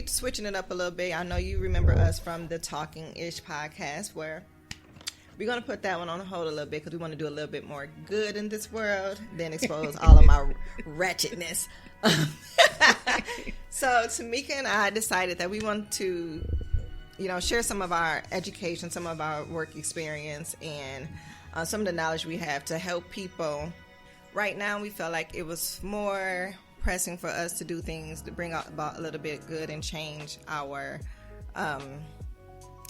we switching it up a little bit. I know you remember us from the Talking Ish podcast, where we're going to put that one on hold a little bit because we want to do a little bit more good in this world than expose all of my wretchedness. So Tamika and I decided that we want to, share some of our education, some of our work experience, and some of the knowledge we have to help people. Right now, we felt like it was more pressing for us to do things to bring about a little bit good and change our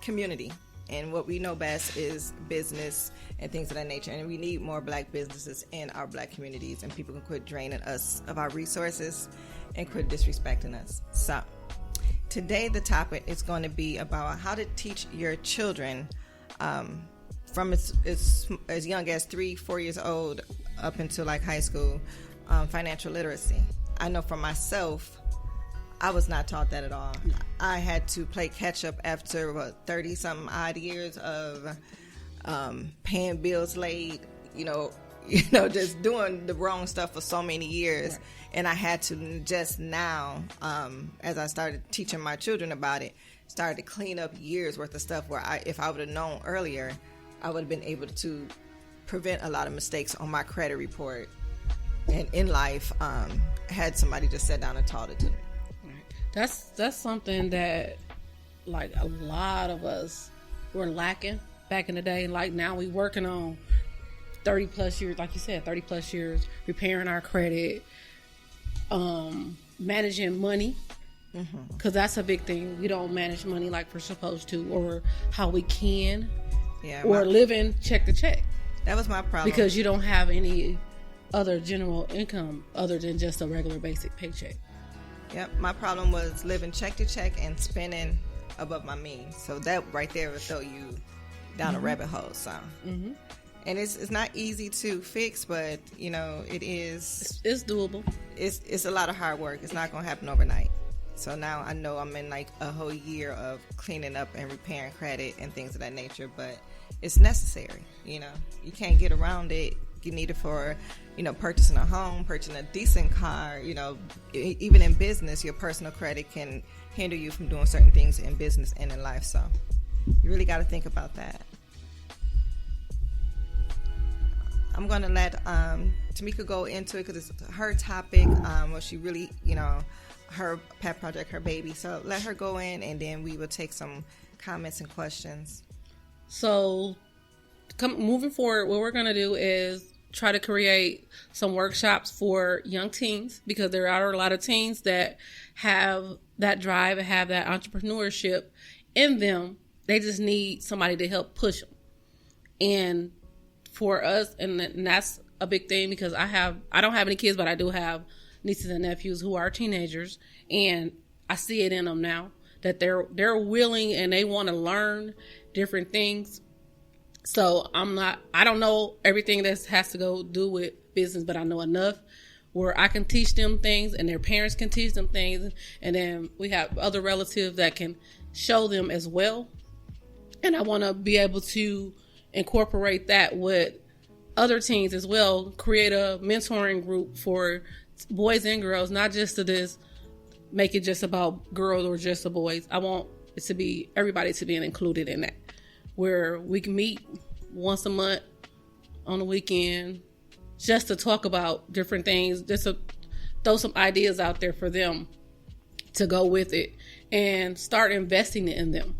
community. And what we know best is business and things of that nature. And we need more black businesses in our black communities, and people can quit draining us of our resources and quit disrespecting us. So today the topic is going to be about how to teach your children from as young as 3-4 years old up until like high school, financial literacy. I know for myself, I was not taught that at all. I had to play catch up after 30-something odd years of paying bills late, just doing the wrong stuff for so many years. Right. And I had to just now, as I started teaching my children about it, started to clean up years worth of stuff where if I would have known earlier, I would have been able to prevent a lot of mistakes on my credit report. And in life, had somebody just sat down and taught it to me. That's something that, like, a lot of us were lacking back in the day. Like, now we working on 30 plus years, like you said, 30 plus years, repairing our credit, managing money, because that's a big thing. We don't manage money like we're supposed to, or how we can, or living check to check. That was my problem. Because you don't have any other general income other than just a regular basic paycheck. Yep, my problem was living check to check and spending above my means. So that right there will throw you down a rabbit hole. So, and it's not easy to fix, but it is. It's doable. It's a lot of hard work. It's not going to happen overnight. So now I know I'm in like a whole year of cleaning up and repairing credit and things of that nature, but it's necessary. You can't get around it. You need it for, purchasing a home, purchasing a decent car. Even in business, your personal credit can hinder you from doing certain things in business and in life. So you really got to think about that. I'm going to let Tamika go into it because it's her topic. Well, she really, her pet project, her baby. So let her go in, and then we will take some comments and questions. So moving forward, what we're going to do is try to create some workshops for young teens, because there are a lot of teens that have that drive and have that entrepreneurship in them. They just need somebody to help push them. And for us, and that's a big thing, because I don't have any kids, but I do have nieces and nephews who are teenagers, and I see it in them now that they're willing and they want to learn different things. So I don't know everything that has to go do with business, but I know enough where I can teach them things and their parents can teach them things. And then we have other relatives that can show them as well. And I want to be able to incorporate that with other teens as well, create a mentoring group for boys and girls, not just to this, make it just about girls or just the boys. I want it to be everybody to be included in that, where we can meet once a month on the weekend just to talk about different things, just to throw some ideas out there for them to go with it and start investing in them.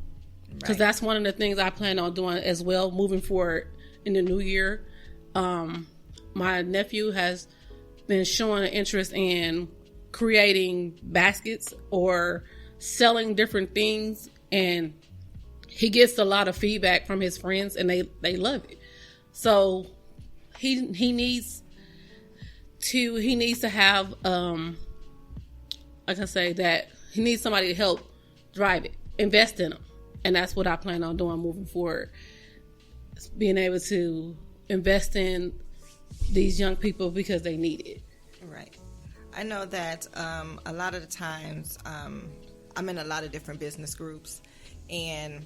Because that's one of the things I plan on doing as well moving forward in the new year. My nephew has been showing an interest in creating baskets or selling different things, and he gets a lot of feedback from his friends, and they love it. So he needs to have like I say, that he needs somebody to help drive it, invest in him, and that's what I plan on doing moving forward. Being able to invest in these young people because they need it. Right. I know that a lot of the times I'm in a lot of different business groups, and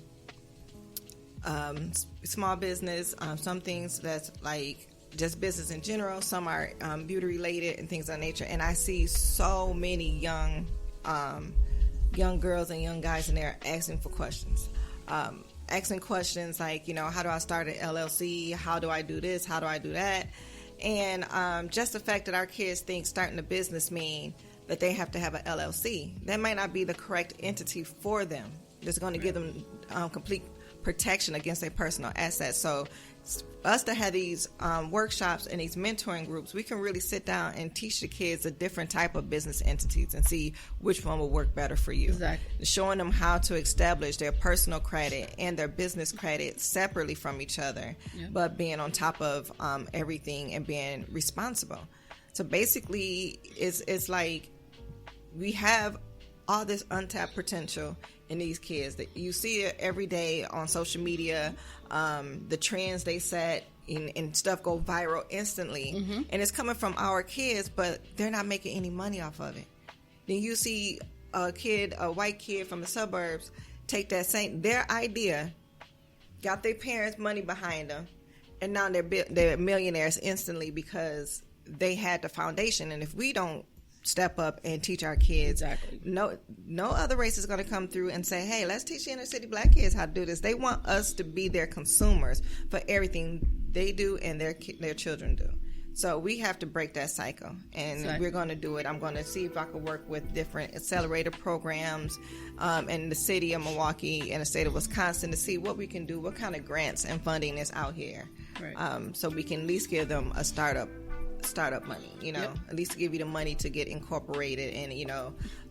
small business, some things that's like just business in general, some are beauty related and things of that nature. And I see so many young young girls and young guys in there asking for questions. Asking questions like, how do I start an LLC? How do I do this? How do I do that? And just the fact that our kids think starting a business mean that they have to have an LLC. That might not be the correct entity for them. That's going to give them complete protection against their personal assets. So us to have these workshops and these mentoring groups, we can really sit down and teach the kids a different type of business entities and see which one will work better for you. Exactly. Showing them how to establish their personal credit and their business credit separately from each other, but being on top of everything and being responsible. So basically, it's like we have all this untapped potential in these kids that you see it every day on social media. The trends they set and stuff go viral instantly, and it's coming from our kids, but they're not making any money off of it. Then you see a white kid from the suburbs take their idea, got their parents' money behind them, and now they're millionaires instantly because they had the foundation. And if we don't step up and teach our kids, no other race is going to come through and say, hey, let's teach inner city black kids how to do this. They want us to be their consumers for everything they do and their children do. So we have to break that cycle, and we're going to do it. I'm going to see if I can work with different accelerator programs in the city of Milwaukee and the state of Wisconsin to see what we can do, what kind of grants and funding is out here, so we can at least give them a startup money, at least give you the money to get incorporated and,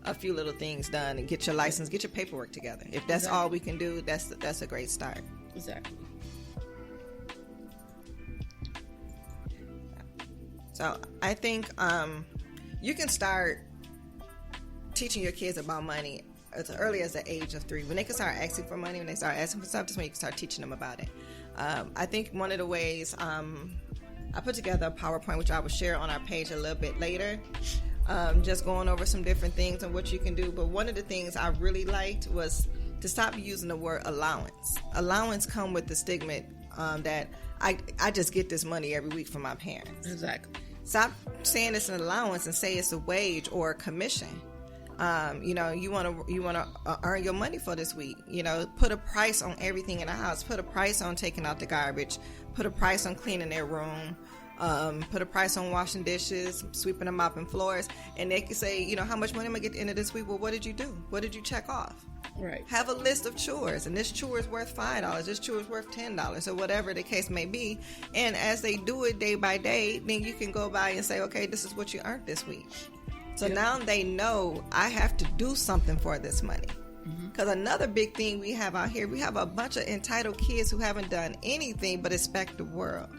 a few little things done and get your license, get your paperwork together. If that's all we can do, that's a great start. Exactly. So I think you can start teaching your kids about money as early as the age of 3. When they can start asking for money, when they start asking for stuff, that's when you can start teaching them about it. I think one of the ways I put together a PowerPoint, which I will share on our page a little bit later, just going over some different things and what you can do. But one of the things I really liked was to stop using the word allowance. Allowance come with the stigma that I just get this money every week from my parents. Exactly. Stop saying it's an allowance and say it's a wage or a commission. You want to earn your money for this week. Put a price on everything in the house. Put a price on taking out the garbage. Put a price on cleaning their room. Put a price on washing dishes, sweeping them up and floors. And they can say, how much money am I going to get at the end of this week? Well, what did you do? What did you check off? Right. Have a list of chores, and this chore is worth $5. This chore is worth $10, or whatever the case may be. And as they do it day by day, then you can go by and say, okay, this is what you earned this week. So now they know I have to do something for this money. Because another big thing we have out here, we have a bunch of entitled kids who haven't done anything but expect the world.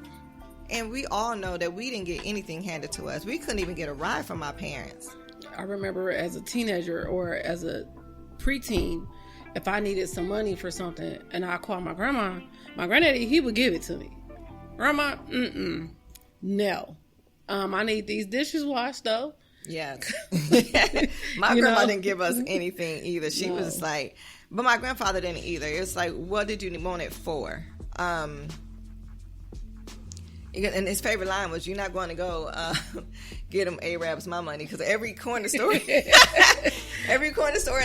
And we all know that we didn't get anything handed to us. We couldn't even get a ride from our parents. I remember as a teenager or as a preteen, if I needed some money for something and I called my grandma, my granddaddy, he would give it to me. Grandma, no. I need these dishes washed though. Yeah. My grandma didn't give us anything either. She was like, but my grandfather didn't either. It's like, what did you want it for? And his favorite line was, you're not going to go get them Arabs my money, because every corner store in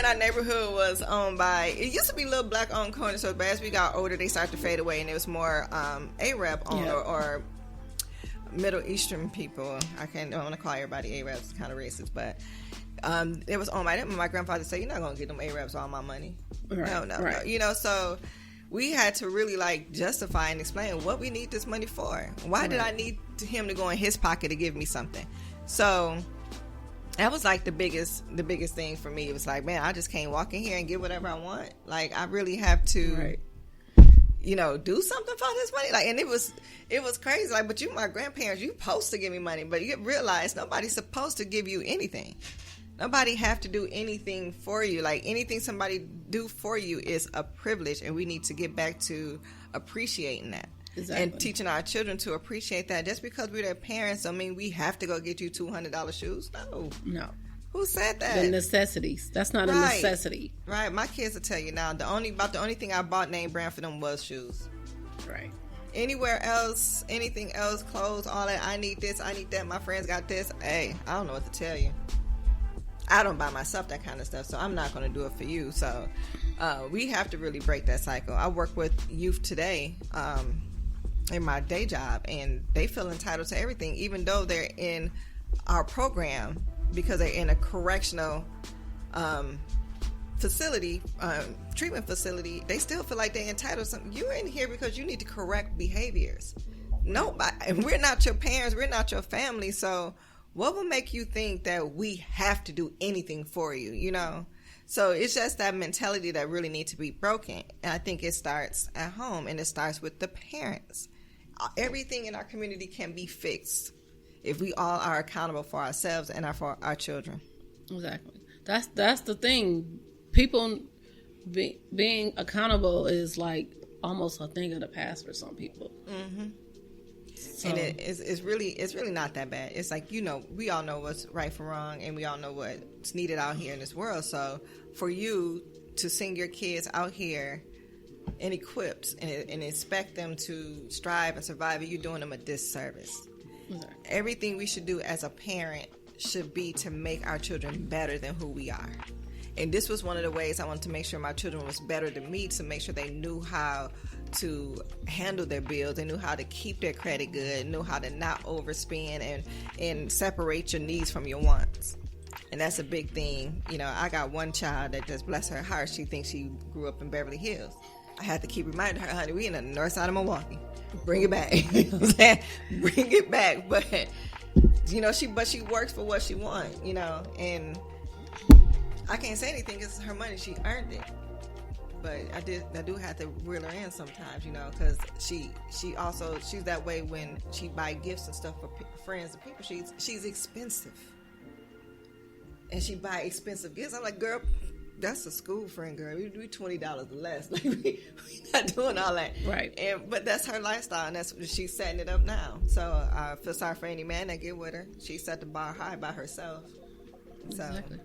our neighborhood was owned by, it used to be little black owned corner stores, but as we got older they started to fade away, and it was more Arab owned or Middle Eastern people. I don't want to call everybody Arabs, it's kind of racist, but it was owned by them. And my grandfather said, you're not going to get them Arabs all my money. Right. No. So we had to really justify and explain what we need this money for. Why did I need him to go in his pocket to give me something? So that was the biggest thing for me. It was like, man, I just can't walk in here and get whatever I want. I really have to do something for this money. And it was crazy. But you, my grandparents, you supposed to give me money, but you realize nobody's supposed to give you anything. Nobody have to do anything for you. Anything somebody do for you is a privilege, and we need to get back to appreciating that. Exactly. And teaching our children to appreciate that. Just because we're their parents don't mean we have to go get you $200 shoes. No. Who said that? The necessities. That's not a necessity. Right. My kids will tell you now. The only thing I bought name brand for them was shoes. Right. Anywhere else, anything else, clothes, all that. I need this. I need that. My friends got this. Hey, I don't know what to tell you. I don't buy myself that kind of stuff, so I'm not going to do it for you. So we have to really break that cycle. I work with youth today in my day job, and they feel entitled to everything, even though they're in our program, because they're in a correctional facility, treatment facility. They still feel like they're entitled to something. You're in here because you need to correct behaviors. We're not your parents, we're not your family, so what will make you think that we have to do anything for you, you know? So it's just that mentality that really needs to be broken. And I think it starts at home, and it starts with the parents. Everything in our community can be fixed if we all are accountable for ourselves and for our children. Exactly. That's the thing. People being accountable is like almost a thing of the past for some people. Mm-hmm. So. And it's really not that bad. It's like, you know, we all know what's right from wrong, and we all know what's needed out here in this world. So for you to send your kids out here and equipped and expect them to strive and survive, you're doing them a disservice. Exactly. Everything we should do as a parent should be to make our children better than who we are. And this was one of the ways I wanted to make sure my children was better than me, to make sure they knew how to handle their bills, they knew how to keep their credit good, knew how to not overspend and separate your needs from your wants. And that's a big thing. You know, I got one child that just, bless her heart, she thinks she grew up in Beverly Hills. I had to keep reminding her, honey, we in the north side of Milwaukee. Bring it back. You know what I'm saying? Bring it back. But, you know, she works for what she wants, you know, and I can't say anything because it's her money. She earned it. But I do have to reel her in sometimes, you know, because she's that way when she buy gifts and stuff for friends and people. She's expensive. And she buy expensive gifts. I'm like, girl, that's a school friend, girl. We do $20 less. Like we not doing all that, right? But that's her lifestyle, and that's she's setting it up now. So I feel sorry for any man that get with her. She set the bar high by herself. So exactly.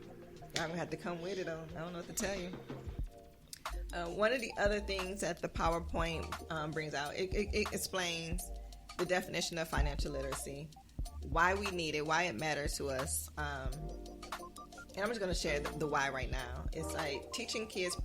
I'm gonna have to come with it, though. I don't know what to tell you. One of the other things that the PowerPoint brings out, it explains the definition of financial literacy, why we need it, why it matters to us. And I'm just going to share the why right now. It's like teaching kids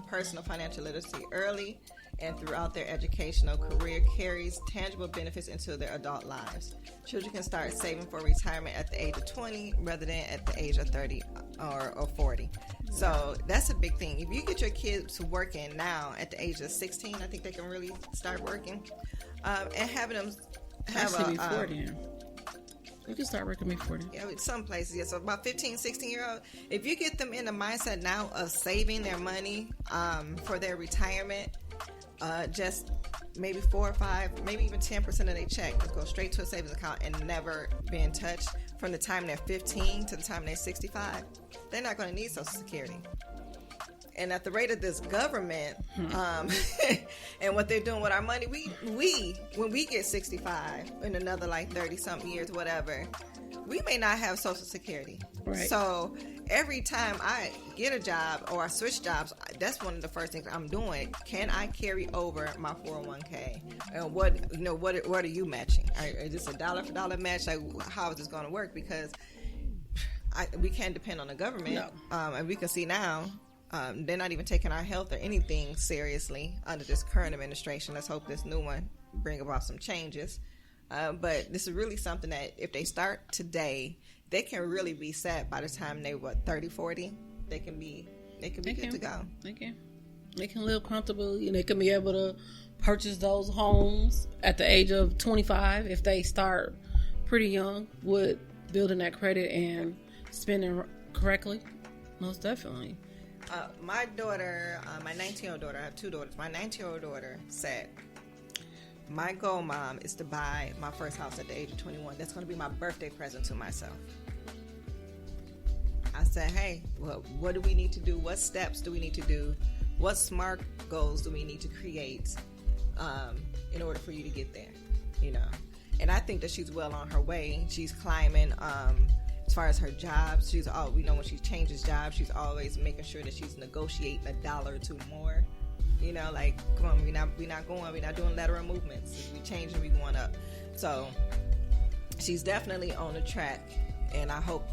personal financial literacy early and throughout their educational career carries tangible benefits into their adult lives. Children can start saving for retirement at the age of 20 rather than at the age of 30 or 40. So that's a big thing. If you get your kids working now at the age of 16, I think they can really start working. And having them have before then. You can start working before then. Yeah, some places, yeah. So about 15, 16-year-old, if you get them in the mindset now of saving their money for their retirement, just maybe 4 or 5, maybe even 10% of their check just go straight to a savings account and never being touched from the time they're 15 to the time they're 65, they're not going to need Social Security. And at the rate of this government, and what they're doing with our money, we when we get 65 in another like 30-something years, whatever, we may not have Social Security. Right. So every time I get a job or I switch jobs, that's one of the first things I'm doing. Can I carry over my 401k? And what are you matching? Is this a dollar for dollar match? Like, how is this going to work? Because we can't depend on the government. No. And we can see now. They're not even taking our health or anything seriously under this current administration. Let's hope this new one bring about some changes. But this is really something that if they start today, they can really be set by the time they 30, 40. They can be good to go. They can live comfortably, and they can be able to purchase those homes at the age of 25 if they start pretty young with building that credit and spending correctly. Most definitely. My daughter, my 19-year-old daughter, I have 2 daughters. My 19-year-old daughter said, my goal, Mom, is to buy my first house at the age of 21. That's going to be my birthday present to myself. I said, hey, well, what do we need to do? What steps do we need to do? What SMART goals do we need to create in order for you to get there? You know, and I think that she's well on her way. She's climbing. As far as her jobs, we know when she changes jobs, she's always making sure that she's negotiating $1 or $2 more. You know, like, come on, we're not doing lateral movements. If we change and we going up. So she's definitely on the track, and I hope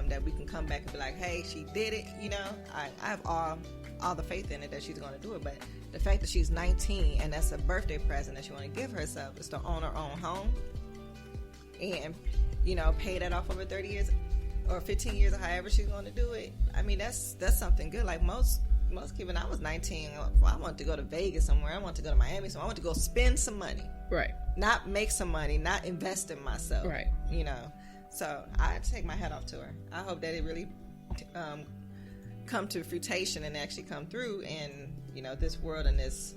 that we can come back and be like, hey, she did it. You know, I have all the faith in it that she's going to do it. But the fact that she's 19 and that's a birthday present that she want to give herself is to own her own home and, you know, pay that off over 30 years or 15 years or however she's going to do it. I mean, that's something good. Like most kids, when I was 19, I wanted to go to Vegas somewhere. I wanted to go to Miami somewhere. I wanted to go spend some money. Right. Not make some money, not invest in myself. Right. You know, so I take my hat off to her. I hope that it really come to fruition and actually come through, and you know, this world and this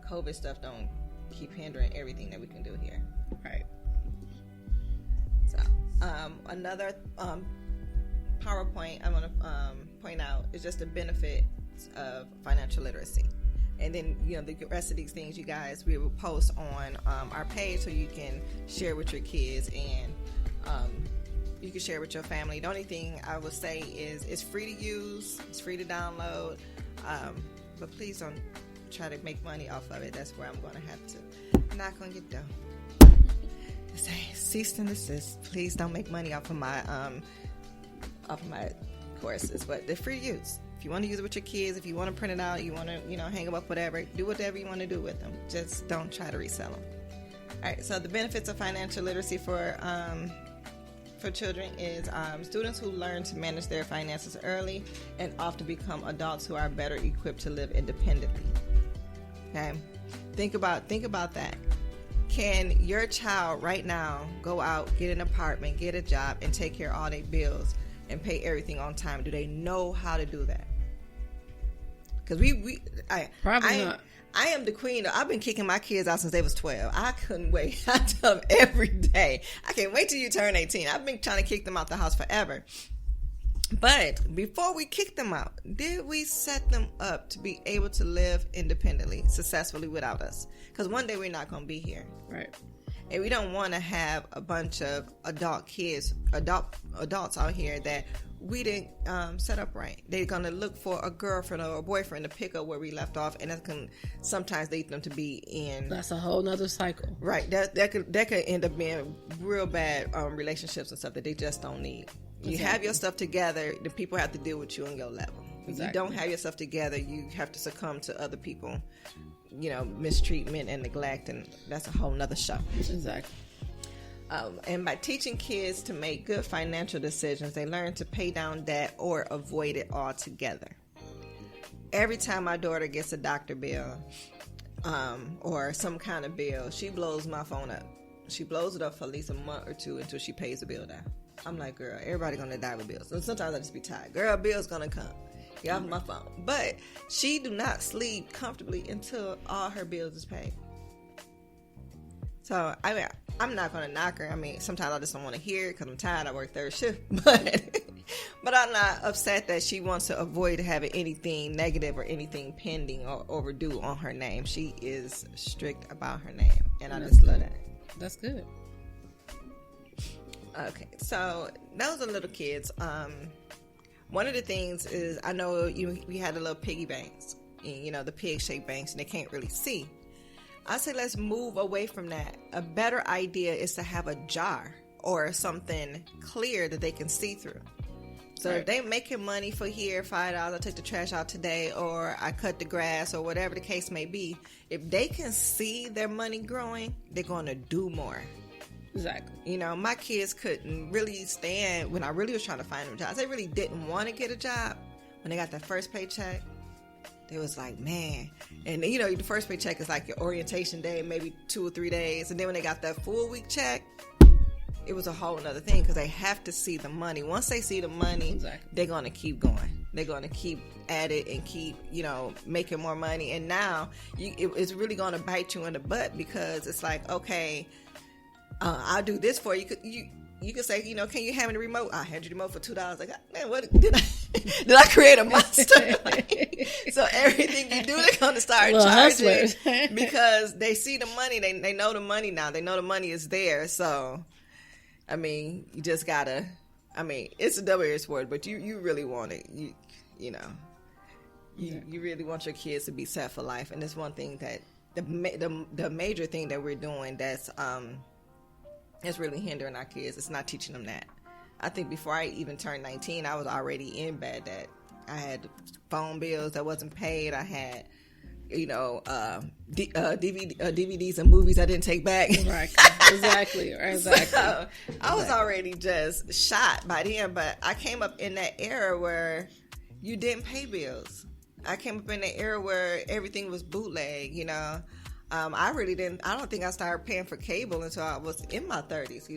COVID stuff don't keep hindering everything that we can do here. Right. So another PowerPoint I want to point out is just the benefits of financial literacy. And then, you know, the rest of these things, you guys, we will post on our page so you can share with your kids and you can share with your family. The only thing I would say is it's free to use, it's free to download, but please don't try to make money off of it. That's where I'm going to have to knock on your door. Say cease and desist. Please don't make money off of my courses, but they're free to use. If you want to use it with your kids, if you want to print it out, you want to, you know, hang them up, whatever, do whatever you want to do with them. Just don't try to resell them. All right. So the benefits of financial literacy for children is students who learn to manage their finances early and often become adults who are better equipped to live independently. Okay. Think about that. Can your child right now go out, get an apartment, get a job, and take care of all their bills and pay everything on time? Do they know how to do that? Because I am the queen. I've been kicking my kids out since they was 12. I couldn't wait. I tell them every day, I can't wait till you turn 18. I've been trying to kick them out the house forever. But before we kicked them out, did we set them up to be able to live independently, successfully without us? Because one day we're not going to be here. Right. And we don't want to have a bunch of adults out here that we didn't set up right. They're going to look for a girlfriend or a boyfriend to pick up where we left off, and that can sometimes lead them to be in. That's a whole nother cycle. Right. That could end up being real bad relationships and stuff that they just don't need. You have your stuff together, the people have to deal with you on your level. If you don't have your stuff together, you have to succumb to other people, you know, mistreatment and neglect, and that's a whole nother show. Exactly. And by teaching kids to make good financial decisions, they learn to pay down debt or avoid it altogether. Every time my daughter gets a doctor bill or some kind of bill, she blows my phone up. She blows it up for at least a month or two until she pays the bill down. I'm like, girl, everybody gonna die with bills. And sometimes I just be tired. Girl, bill's gonna come. Get off my phone. But she do not sleep comfortably until all her bills is paid. So, I mean, I'm not going to knock her. I mean, sometimes I just don't want to hear it because I'm tired. I work third shift. But I'm not upset that she wants to avoid having anything negative or anything pending or overdue on her name. She is strict about her name. And I just love that. That's good. Okay. So, those are little kids. One of the things is, I know we had the little piggy banks, you know, the pig-shaped banks, and they can't really see. I say let's move away from that. A better idea is to have a jar or something clear that they can see through. So if they're making money for here, $5, I took the trash out today, or I cut the grass, or whatever the case may be, if they can see their money growing, they're going to do more. Exactly. You know, my kids couldn't really stand when I really was trying to find them jobs. They really didn't want to get a job. When they got their first paycheck, they was like, man. And, you know, the first paycheck is like your orientation day, maybe 2 or 3 days. And then when they got that full week check, it was a whole other thing because they have to see the money. Once they see the money, they're going to keep going. They're going to keep at it and keep, you know, making more money. And now it's really going to bite you in the butt because it's like, okay, I'll do this for you. You can say, you know, can you hand me the remote? I'll hand you the remote for $2. Like, man, what did I create a monster? So everything you do, they're going to start charging because they see the money. They know the money now. They know the money is there. So, I mean, you just gotta. I mean, it's a double-edged sword, but you really want it. You know, you really want your kids to be set for life, and it's one thing that the major thing that we're doing that's really hindering our kids. It's not teaching them that. I think before I even turned 19, I was already in bad debt. I had phone bills that wasn't paid. I had, DVDs and movies I didn't take back. Right. Exactly. So I was already just shot by then, but I came up in that era where you didn't pay bills. I came up in the era where everything was bootleg, I don't think I started paying for cable until I was in my 30s,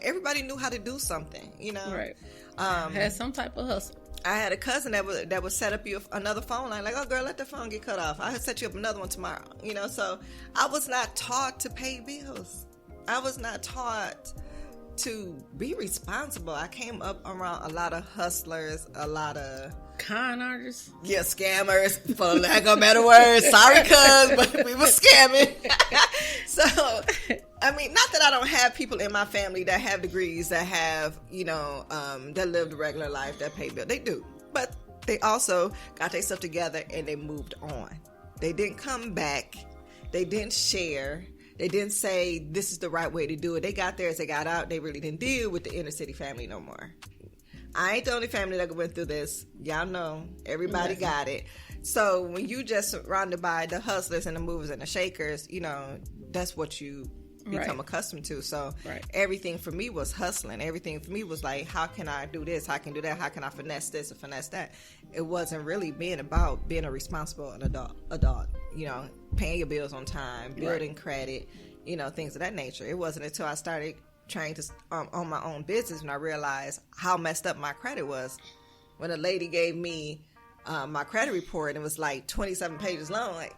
Everybody knew how to do something, Right. Had some type of hustle. I had a cousin that would set up you another phone line, like, oh girl, let the phone get cut off. I'll set you up another one tomorrow, So I was not taught to pay bills. I was not taught to be responsible. I came up around a lot of hustlers, a lot of con artists. Yeah, scammers, for lack of a better word. Sorry, cuz, but we were scamming. So, I mean, not that I don't have people in my family that have degrees, that have, that lived a regular life, that pay bills. They do. But they also got their stuff together and they moved on. They didn't come back. They didn't share. They didn't say, this is the right way to do it. They got there as they got out. They really didn't deal with the inner city family no more. I ain't the only family that went through this. Y'all know. Everybody got it. So when you just surrounded by the hustlers and the movers and the shakers, that's what you become accustomed to. So everything for me was hustling. Everything for me was like, how can I do this? How can I do that? How can I finesse this or finesse that? It wasn't really being about being a responsible adult, paying your bills on time, building credit, things of that nature. It wasn't until I started trying to own my own business when I realized how messed up my credit was. When a lady gave me my credit report and it was like 27 pages long, like,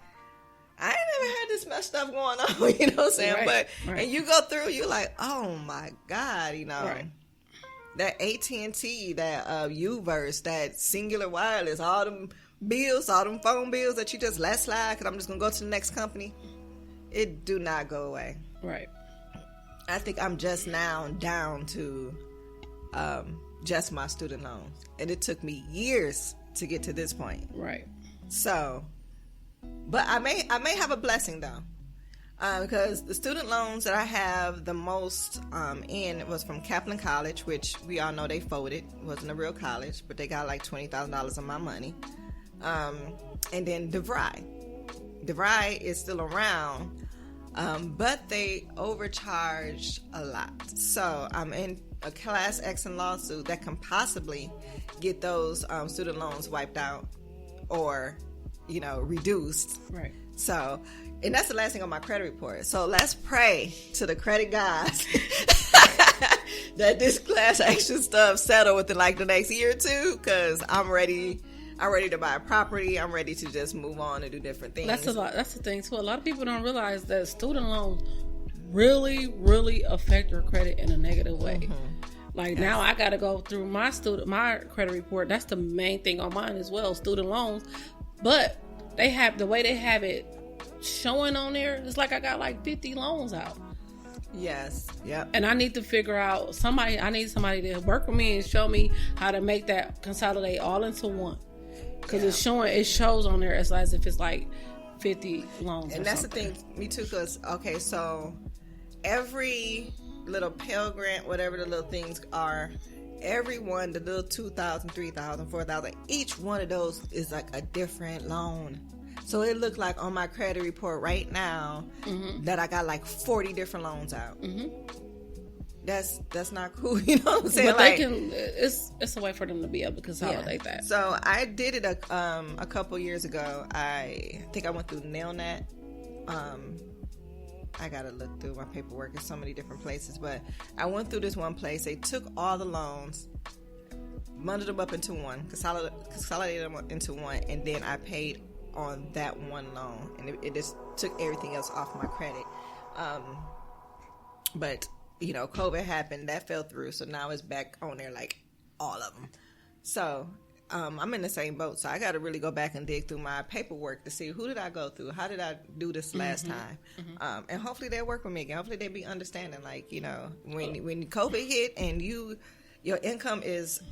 I ain't never had this much stuff going on, you know what I'm saying? And you go through, you're like, oh my God, that AT&T, that U-verse, that Singular Wireless, all them bills, all them phone bills that you just let slide because I'm just going to go to the next company, it do not go away. Right. I think I'm just now down to just my student loans. And it took me years to get to this point. Right. So, but I may have a blessing though. Because the student loans that I have the most in was from Kaplan College, which we all know they folded. It wasn't a real college, but they got like $20,000 of my money. And then DeVry. DeVry is still around, but they overcharged a lot. So I'm in a class action lawsuit that can possibly get those student loans wiped out or, reduced. Right. So, and that's the last thing on my credit report. So let's pray to the credit gods that this class action stuff settle within like the next year or two, because I'm ready to buy a property. I'm ready to just move on and do different things. That's the thing too. A lot of people don't realize that student loans really, really affect your credit in a negative way. Mm-hmm. Like now I got to go through my credit report. That's the main thing on mine as well, student loans. But they have the way they have it showing on there. It's like I got like 50 loans out. Yes. Yep. And I need to figure out I need somebody to work with me and show me how to make that consolidate all into one. Because it shows on there as if it's like 50 loans. And that's something. The thing, me too. Because so every little Pell Grant, whatever the little things are, every one, the little 2,000, 3,000, 4,000, each one of those is like a different loan. So it looked like on my credit report right now that I got like 40 different loans out. Mm-hmm. That's not cool, you know what I'm saying? But they can. It's a way for them to be able to consolidate that. So I did it a couple years ago. I think I went through Nailnet. I gotta look through my paperwork in so many different places, but I went through this one place. They took all the loans, bundled them up into one, consolidated them into one, and then I paid on that one loan, and it just took everything else off my credit. But COVID happened, that fell through, so now it's back on there, like all of them. So I'm in the same boat, so I got to really go back and dig through my paperwork to see who did I go through, how did I do this last time, and hopefully they'll work with me again. Hopefully they'll be understanding, like when COVID hit and your income is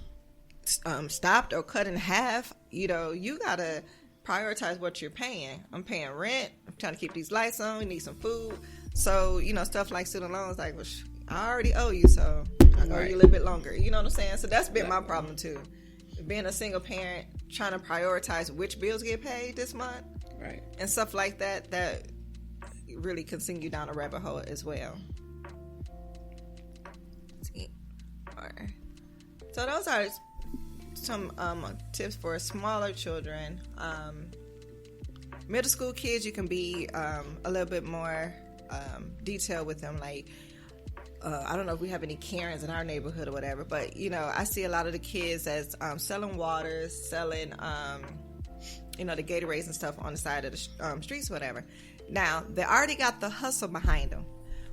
stopped or cut in half, you gotta prioritize what you're paying. I'm paying rent. I'm trying to keep these lights on. We need some food. So, stuff like student loans, like, I already owe you, so I owe you a little bit longer. You know what I'm saying? So that's been my problem too. Being a single parent, trying to prioritize which bills get paid this month, right, and stuff like that, that really can send you down a rabbit hole as well. Alright. So those are some tips for smaller children. Middle school kids, you can be a little bit more detailed with them. Like, I don't know if we have any Karens in our neighborhood or whatever, but, you know, I see a lot of the kids that's selling waters, selling, you know, the Gatorades and stuff on the side of the streets or whatever. Now, they already got the hustle behind them.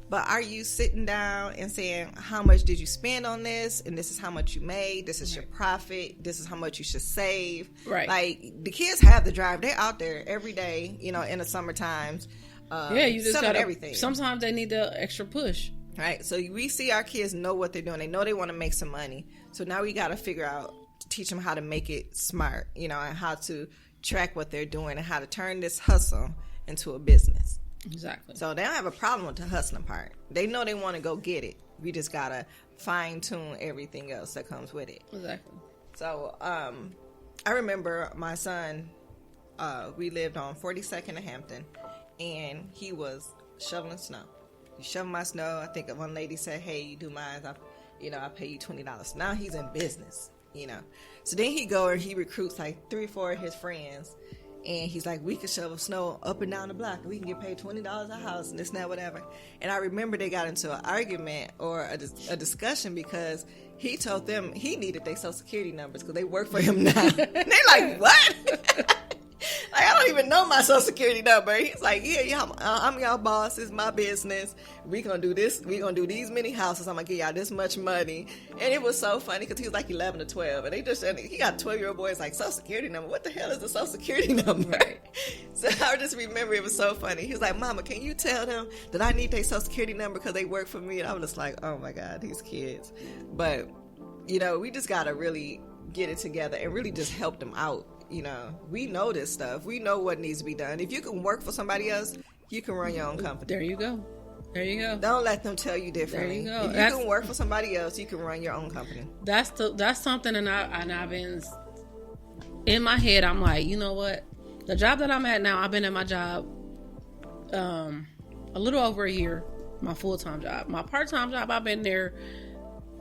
But are you sitting down and saying, how much did you spend on this? And this is how much you made. This is your profit. This is how much you should save. Right. Like, the kids have the drive. They're out there every day, you know, in the summer times. You just got everything. Sometimes they need the extra push. Right. So we see our kids know what they're doing. They know they want to make some money. So now we got to figure out, teach them how to make it smart, you know, and how to track what they're doing and how to turn this hustle into a business. Exactly. So they don't have a problem with the hustling part. They know they want to go get it. We just gotta fine tune everything else that comes with it. Exactly. So I remember my son. We lived on 42nd and Hampton, and he was shoveling snow. He shoveled my snow. I think one lady said, "Hey, you do mine. I pay you $20." Now he's in business. You know. So then he go and he recruits like 3-4 of his friends. And he's like, we can shovel snow up and down the block. And we can get paid $20 a house and this and that, whatever. And I remember they got into an argument or a discussion because he told them he needed their Social Security numbers because they work for him now. And they're like, what? Like, I don't even know my Social Security number. He's like, yeah, I'm y'all boss. It's my business. We gonna do this. We gonna do these many houses. I'm gonna give y'all this much money. And it was so funny because he was like 11 or 12, and he got 12-year-old boys like Social Security number. What the hell is the Social Security number? Right. So I just remember it was so funny. He was like, Mama, can you tell them that I need their Social Security number because they work for me? And I was just like, oh my God, these kids. But you know, we just gotta really get it together and really just help them out. You know, we know this stuff. We know what needs to be done. If you can work for somebody else, you can run your own company. There you go. There you go. Don't let them tell you differently. There you go. If you can work for somebody else, you can run your own company. That's something, and I've been in my head. I'm like, you know what? The job that I'm at now, I've been at my job a little over a year. My full-time job. My part-time job, I've been there.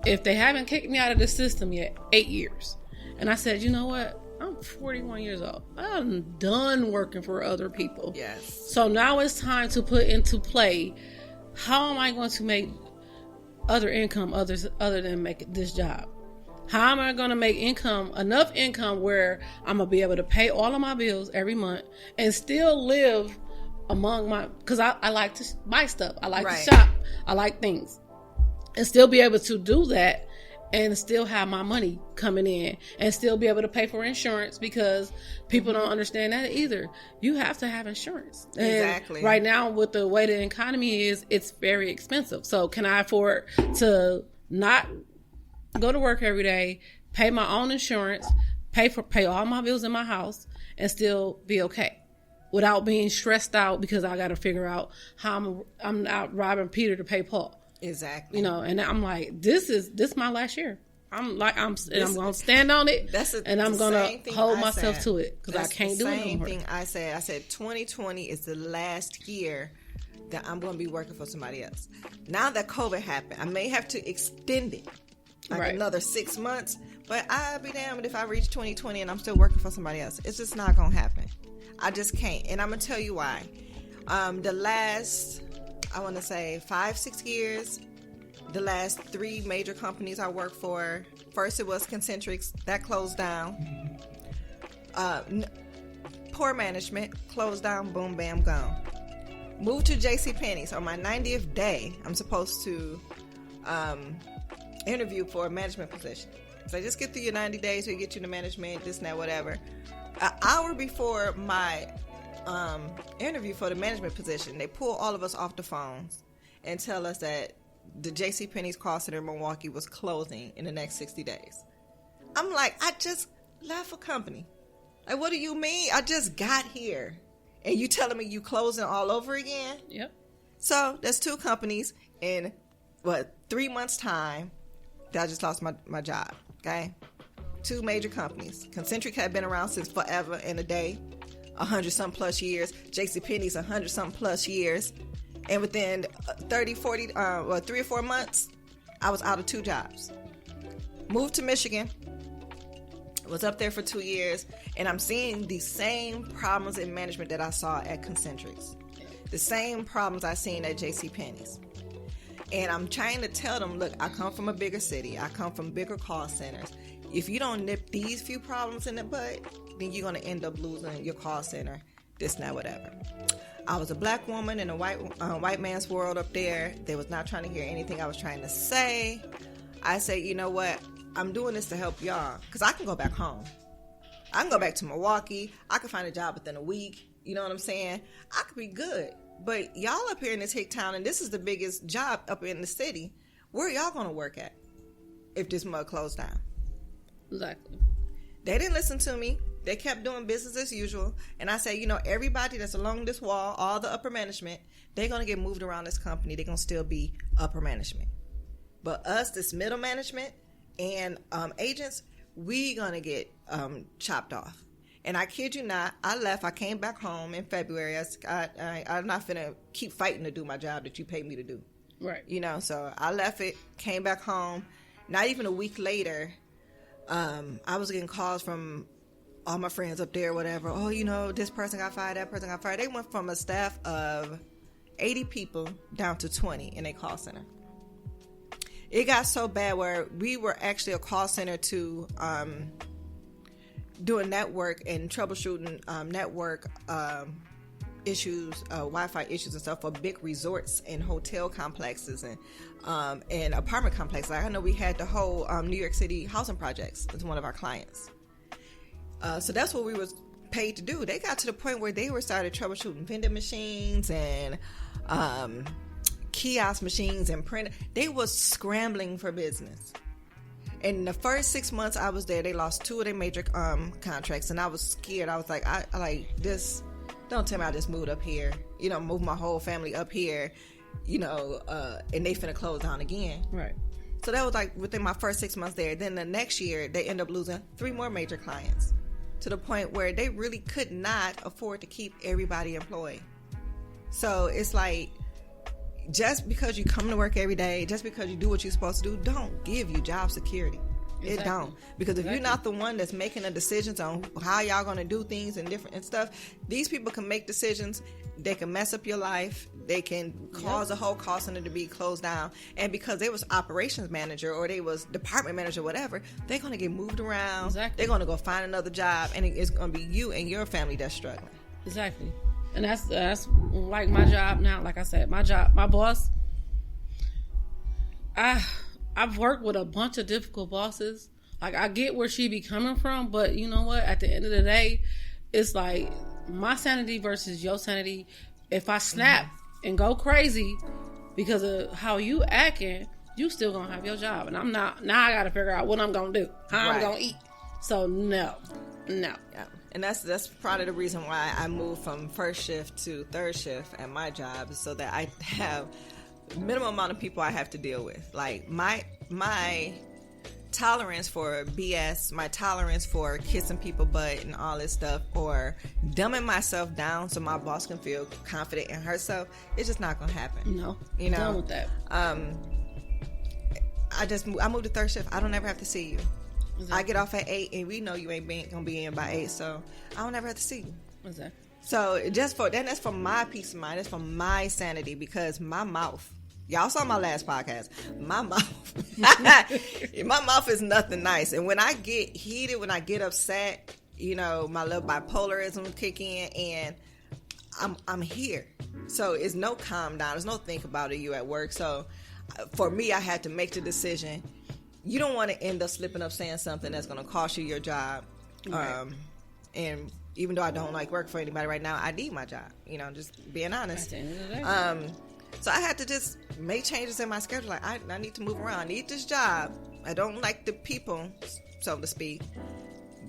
If they haven't kicked me out of the system yet, 8 years. And I said, you know what? I'm 41 years old. I'm done working for other people. Yes. So now it's time to put into play, how am I going to make other income other than make this job? How am I going to make enough income where I'm going to be able to pay all of my bills every month and still live among because I like to buy stuff. I like to shop. I like things. And still be able to do that and still have my money coming in and still be able to pay for insurance because people don't understand that either. You have to have insurance. Exactly. And right now, with the way the economy is, it's very expensive. So can I afford to not go to work every day, pay my own insurance, pay all my bills in my house, and still be okay without being stressed out because I got to figure out how I'm not robbing Peter to pay Paul. Exactly. You know, and I'm like, this is my last year. I'm going to stand on it, and I'm going to hold myself to it because I can't do it anymore. Same thing I said 2020 is the last year that I'm going to be working for somebody else. Now that COVID happened, I may have to extend it another 6 months, but I'll be damned if I reach 2020 and I'm still working for somebody else. It's just not going to happen. I just can't. And I'm going to tell you why. The last, I want to say 5-6 years, the last 3 major companies I worked for, first it was Concentrix, that closed down. Poor management, closed down, boom, bam, gone. Moved to JCPenney's. On my 90th day, I'm supposed to interview for a management position. So just get through your 90 days, we get you to management, this and that, whatever. An hour before my interview for the management position, they pull all of us off the phones and tell us that the JCPenney's Crossing in Milwaukee was closing in the next 60 days. I'm like, I just left a company. Like, what do you mean? I just got here. And you telling me you closing all over again? Yep. So, there's 2 companies, and 3 months time that I just lost my job. Okay, 2 major companies. Concentric had been around since forever and a day, 100-something plus years. JCPenney's 100-something plus years, and within 3 or 4 months, I was out of 2 jobs. Moved to Michigan. Was up there for 2 years, and I'm seeing the same problems in management that I saw at Concentrix. The same problems I seen at JCPenney's. And I'm trying to tell them, look, I come from a bigger city. I come from bigger call centers. If you don't nip these few problems in the bud, then you're going to end up losing your call center, this, that, whatever. I was a black woman in a white man's world up there. They was not trying to hear anything I was trying to say. I say, you know what? I'm doing this to help y'all, because I can go back home. I can go back to Milwaukee. I can find a job within a week. You know what I'm saying? I could be good. But y'all up here in this hick town, and this is the biggest job up in the city, where y'all going to work at if this mug closed down? Exactly. They didn't listen to me. They kept doing business as usual. And I say, you know, everybody that's along this wall, all the upper management, they're going to get moved around this company. They're going to still be upper management. But us, this middle management, and agents, we gonna get chopped off. And I kid you not, I left. I came back home in February. I'm not finna keep fighting to do my job that you paid me to do. Right. You know, so I left it, came back home. Not even a week later, I was getting calls from all my friends up there, whatever. Oh, you know, this person got fired, that person got fired. They went from a staff of 80 people down to 20 in a call center. It got so bad where we were actually a call center to doing network and troubleshooting network issues, Wi-Fi issues and stuff for big resorts and hotel complexes and apartment complexes. Like I know we had the whole New York City housing projects as one of our clients. So that's what we was paid to do. They got to the point where they were started troubleshooting vending machines and kiosk machines and print. They was scrambling for business. In the first 6 months I was there, they lost 2 of their major contracts, and I was scared. I was like, I like this. Don't tell me I just moved up here, you know, move my whole family up here, you know, and they finna close down again. Right. So that was like within my first 6 months there. Then the next year they end up losing 3 more major clients, to the point where they really could not afford to keep everybody employed. So it's like, just because you come to work every day, just because you do what you're supposed to do, don't give you job security. Exactly. It don't. Because if you're not the one that's making the decisions on how y'all going to do things and different and stuff, these people can make decisions. They can mess up your life. They can cause a whole call center to be closed down. And because they was operations manager or they was department manager, whatever, they're going to get moved around. Exactly. They're going to go find another job, and it's going to be you and your family that's struggling. Exactly. And that's like my job now. Like I said, my job, my boss, I've worked with a bunch of difficult bosses. Like, I get where she be coming from, but you know what? At the end of the day, it's like my sanity versus your sanity. If I snap and go crazy because of how you acting, you still gonna have your job, and I'm not. Now I gotta figure out what I'm gonna do, how I'm gonna eat. So no. Yeah. And that's part of the reason why I moved from first shift to third shift at my job, so that I have minimum amount of people I have to deal with. Like my tolerance for BS, my tolerance for kissing people butt and all this stuff, or dumbing myself down so my boss can feel confident in herself, it's just not gonna happen. No, you know. Done with that. I moved to third shift. I don't ever have to see you. Exactly. I get off at 8, and we know you ain't gonna be in by 8, so I don't ever have to see you. Exactly. So that's for my peace of mind. That's for my sanity, because my mouth. Y'all saw my last podcast. My mouth is nothing nice. And when I get heated, when I get upset, you know, my little bipolarism will kick in, and I'm here. So it's no calm down. There's no think about it. You at work. So for me, I had to make the decision. You don't want to end up slipping up saying something that's going to cost you your job. Right. And even though I don't like work for anybody right now, I need my job. You know, just being honest. At the end of the day. So I had to just make changes in my schedule. Like, I need to move around. I need this job. I don't like the people, so to speak.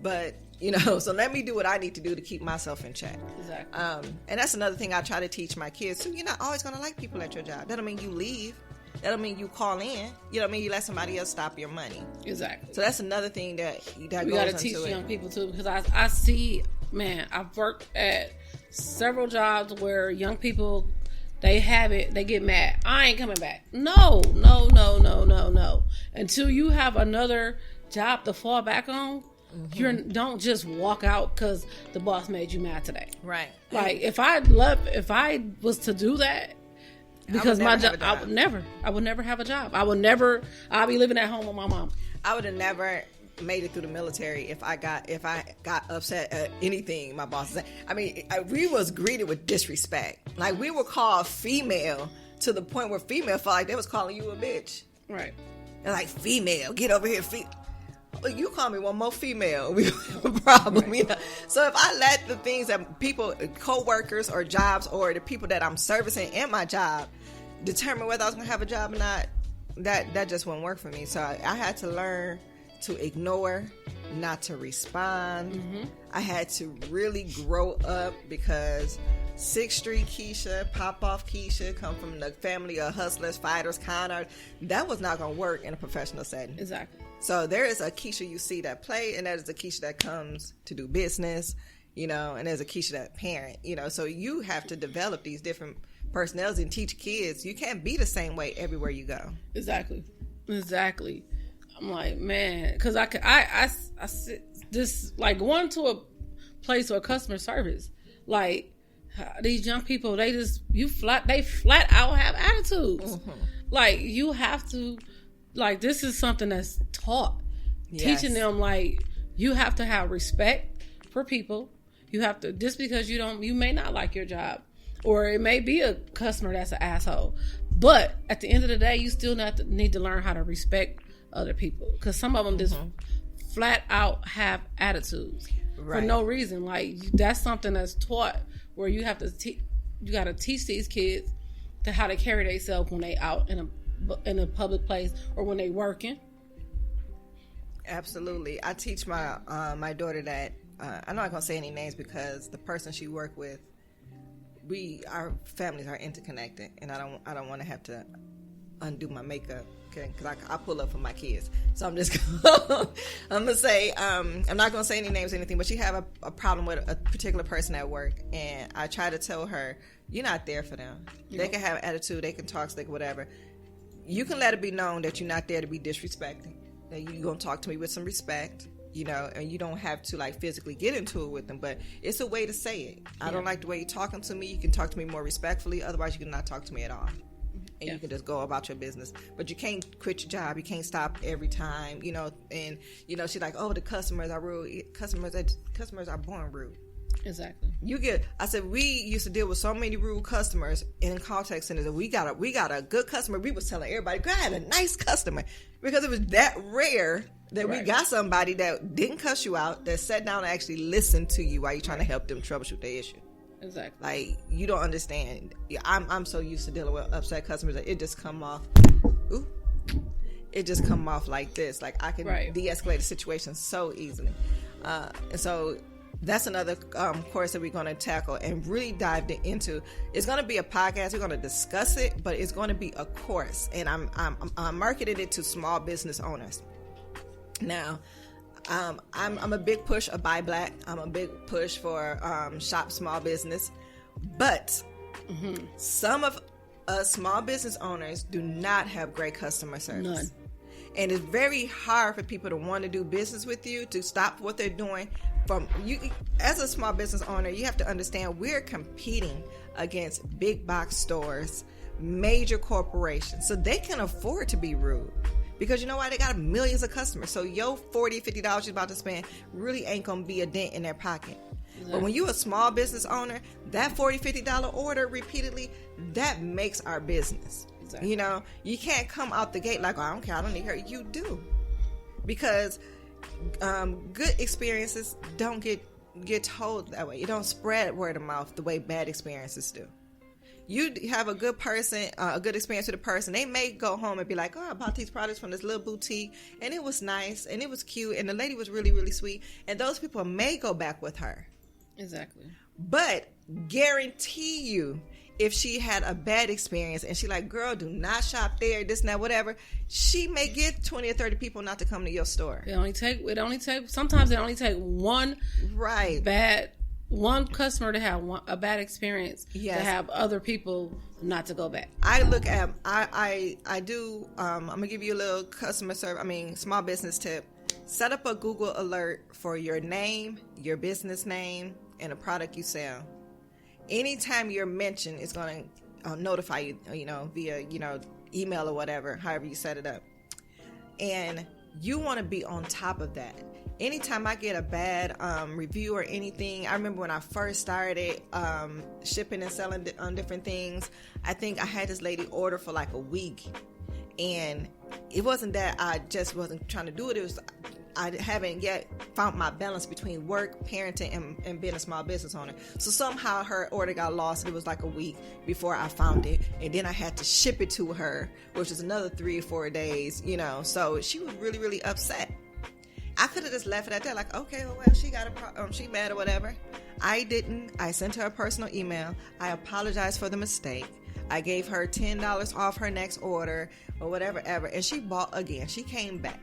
But, you know, so let me do what I need to do to keep myself in check. Exactly. And that's another thing I try to teach my kids too. You're not always going to like people at your job. That don't mean you leave. That don't mean you call in. You know what I mean? You let somebody else stop your money. Exactly. So that's another thing that we goes got to into teach it. young people too, because I see, man, I've worked at several jobs where young people, they have it, they get mad. I ain't coming back. No. Until you have another job to fall back on, you don't just walk out because the boss made you mad today. Right. Like if I was to do that, because my job, I would never have a job. I'll be living at home with my mom. I would have never made it through the military if I got upset at anything my boss said. I mean, we was greeted with disrespect. Like, we were called female to the point where female felt like they was calling you a bitch. Right. They're like, female, get over here, you call me one more female, we have a problem. Right. You know? So if I let the things that people, co-workers or jobs, or the people that I'm servicing in my job determine whether I was going to have a job or not, that just wouldn't work for me. So I had to learn to ignore, not to respond. I had to really grow up, because 6th Street Keisha, Pop-Off Keisha, come from the family of hustlers, fighters, con artists. That was not going to work in a professional setting. Exactly. So there is a Keisha you see that play, and there's a Keisha that comes to do business, and there's a Keisha that parent, so you have to develop these different personalities and teach kids. You can't be the same way everywhere you go. Exactly. I'm like, man, because I sit this, like, going to a place or customer service, like, these young people, they flat out have attitudes. Like, you have to, like, this is something that's taught. Yes. Teaching them, like, you have to have respect for people. You have to, just because you may not like your job, or it may be a customer that's an asshole, but at the end of the day, you still need to learn how to respect other people, because some of them just flat out have attitudes for no reason. Like, that's something that's taught, where you have to you got to teach these kids to how to carry themselves when they out in a public place or when they working. Absolutely. I teach my my daughter that I'm not gonna say any names, because the person she worked with, our families are interconnected, and I don't want to have to undo my makeup, okay? Because I pull up for my kids, so I'm just I'm gonna say I'm not gonna say any names or anything, but she have a problem with a particular person at work, and I try to tell her, you're not there for them. They can have attitude, they can talk slick, whatever. You can let it be known that you're not there to be disrespecting, that you're gonna talk to me with some respect, and you don't have to, like, physically get into it with them, but it's a way to say it. I don't like the way you're talking to me. You can talk to me more respectfully, otherwise you cannot talk to me at all. And you can just go about your business. But you can't quit your job. You can't stop every time, and, she's like, oh, the customers are rude. Customers are born rude. Exactly. I said, we used to deal with so many rude customers in contact centers, and we got a good customer. We was telling everybody, God, I had a nice customer, because it was that rare that we got somebody that didn't cuss you out, that sat down and actually listened to you while you're trying to help them troubleshoot their issue. Exactly. Like, you don't understand. I'm so used to dealing with upset customers that it just come off. It just come off like this. Like, I can de-escalate the situation so easily. And so that's another course that we're going to tackle and really dive into. It's going to be a podcast. We're going to discuss it, but it's going to be a course, and I'm marketed it to small business owners. Now, I'm a big push of Buy Black. I'm a big push for Shop Small Business, but some of us small business owners do not have great customer service. None. And it's very hard for people to want to do business with you, to stop what they're doing. From you, as a small business owner, you have to understand we're competing against big box stores, major corporations, so they can afford to be rude. Because you know why? They got millions of customers. So your $40, $50 you're about to spend really ain't going to be a dent in their pocket. Exactly. But when you're a small business owner, that $40, $50 order repeatedly, that makes our business. Exactly. You can't come out the gate like, oh, I don't care, I don't need her. You do. Because good experiences don't get told that way. You don't spread word of mouth the way bad experiences do. You have a good person, a good experience with a person, they may go home and be like, oh, I bought these products from this little boutique, and it was nice, and it was cute, and the lady was really, really sweet, and those people may go back with her. Exactly. But guarantee you, if she had a bad experience and she like, girl, do not shop there, this and that, whatever, she may get 20 or 30 people not to come to your store. Sometimes it only take one right one customer to have a bad experience to have other people not to go back. I look at, I do, I'm going to give you a little small business tip. Set up a Google alert for your name, your business name, and a product you sell. Anytime you're mentioned, it's going to notify you, via, email or whatever, however you set it up. And you want to be on top of that. Anytime I get a bad review or anything, I remember when I first started shipping and selling on different things, I think I had this lady order for like a week. And it wasn't that I just wasn't trying to do it. It was I haven't yet found my balance between work, parenting, and being a small business owner. So somehow her order got lost. It was like a week before I found it. And then I had to ship it to her, which was another 3 or 4 days, So she was really, really upset. I could have just left it at that, like, okay, well, she got she mad or whatever. I didn't. I sent her a personal email. I apologized for the mistake. I gave her $10 off her next order or whatever ever, and she bought again. She came back.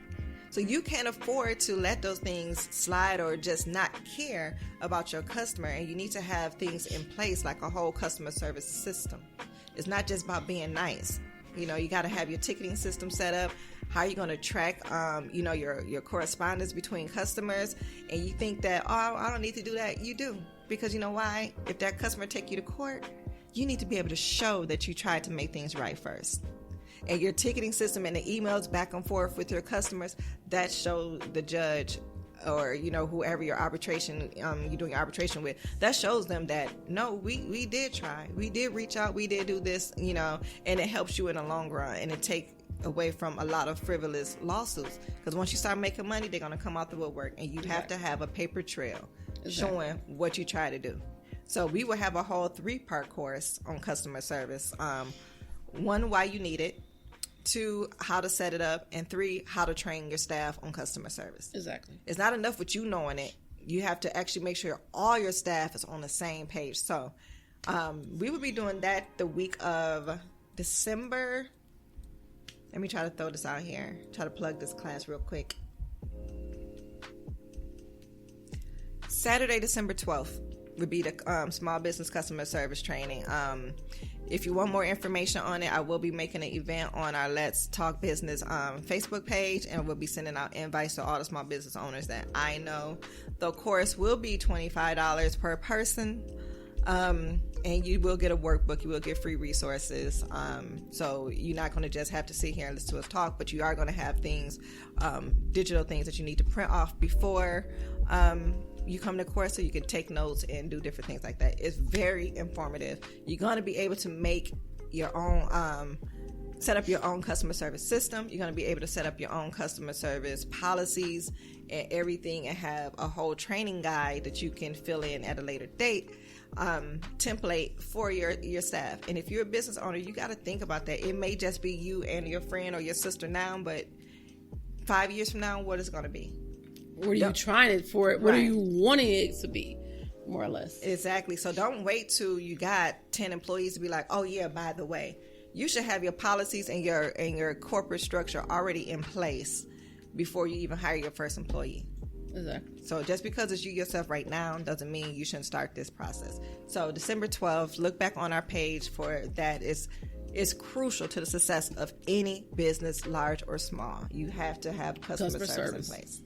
So you can't afford to let those things slide or just not care about your customer, and you need to have things in place like a whole customer service system. It's not just about being nice. You got to have your ticketing system set up. How are you going to track, your correspondence between customers? And you think that, I don't need to do that. You do. Because you know why? If that customer take you to court, you need to be able to show that you tried to make things right first. And your ticketing system and the emails back and forth with your customers, that shows the judge or, whoever your arbitration, you're doing arbitration with, that shows them that, no, we did try. We did reach out. We did do this, and it helps you in the long run. And it takes away from a lot of frivolous lawsuits. Because once you start making money, they're going to come out the woodwork. And you have to have a paper trail showing what you try to do. So we will have a whole 3-part course on customer service. 1, why you need it. 2, how to set it up. And 3, how to train your staff on customer service. Exactly. It's not enough with you knowing it. You have to actually make sure all your staff is on the same page. So we will be doing that the week of December. Let me try to throw this out here. Try to plug this class real quick. Saturday, December 12th would be the small business customer service training. If you want more information on it, I will be making an event on our Let's Talk Business Facebook page, and we'll be sending out invites to all the small business owners that I know. The course will be $25 per person, and you will get a workbook. You will get free resources. So you're not going to just have to sit here and listen to us talk, but you are going to have things, digital things that you need to print off before you come to course, so you can take notes and do different things like that. It's very informative. You're going to be able to make your own, set up your own customer service system. You're going to be able to set up your own customer service policies and everything, and have a whole training guide that you can fill in at a later date, template for your staff. And if you're a business owner, you got to think about that. It may just be you and your friend or your sister now, but 5 years from now, what is it going to be? What are you trying it for? What are you wanting it to be, more or less? Exactly. So don't wait till you got 10 employees to be like, oh yeah, by the way. You should have your policies and your corporate structure already in place before you even hire your first employee. Exactly. So just because it's you yourself right now doesn't mean you shouldn't start this process. So December 12th, look back on our page for that. It's crucial to the success of any business, large or small. You have to have customer service in place.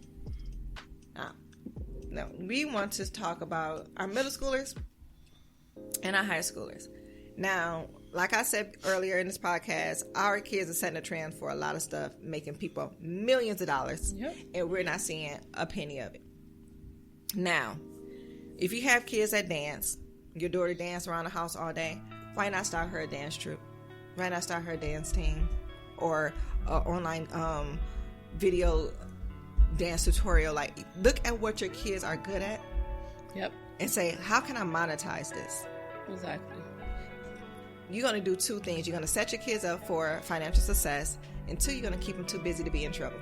No, we want to talk about our middle schoolers and our high schoolers. Now, like I said earlier in this podcast, our kids are setting a trend for a lot of stuff, making people millions of dollars, and we're not seeing a penny of it. Now, if you have kids that dance, your daughter dance around the house all day, why not start her a dance troupe? Why not start her a dance team or an online video dance tutorial? Like, look at what your kids are good at. And say, how can I monetize this? Exactly. You're going to do 2 things. You're going to set your kids up for financial success, and 2, you're going to keep them too busy to be in trouble.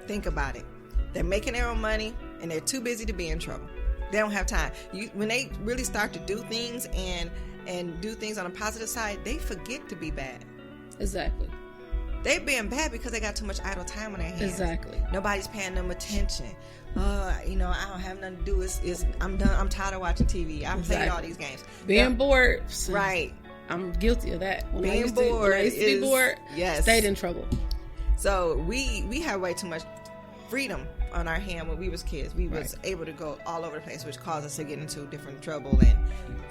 Think about it. They're making their own money, and they're too busy to be in trouble. They don't have time. When they really start to do things and do things on a positive side, they forget to be bad. Exactly. They being bad because they got too much idle time on their hands. Exactly. Nobody's paying them attention. I don't have nothing to do. I'm done. I'm tired of watching TV. I played all these games. Being bored. Right. I'm guilty of that. When Being bored. I used to be bored, yes. Stayed in trouble. So we have way too much freedom on our hand when we was kids. We was able to go all over the place, which caused us to get into different trouble and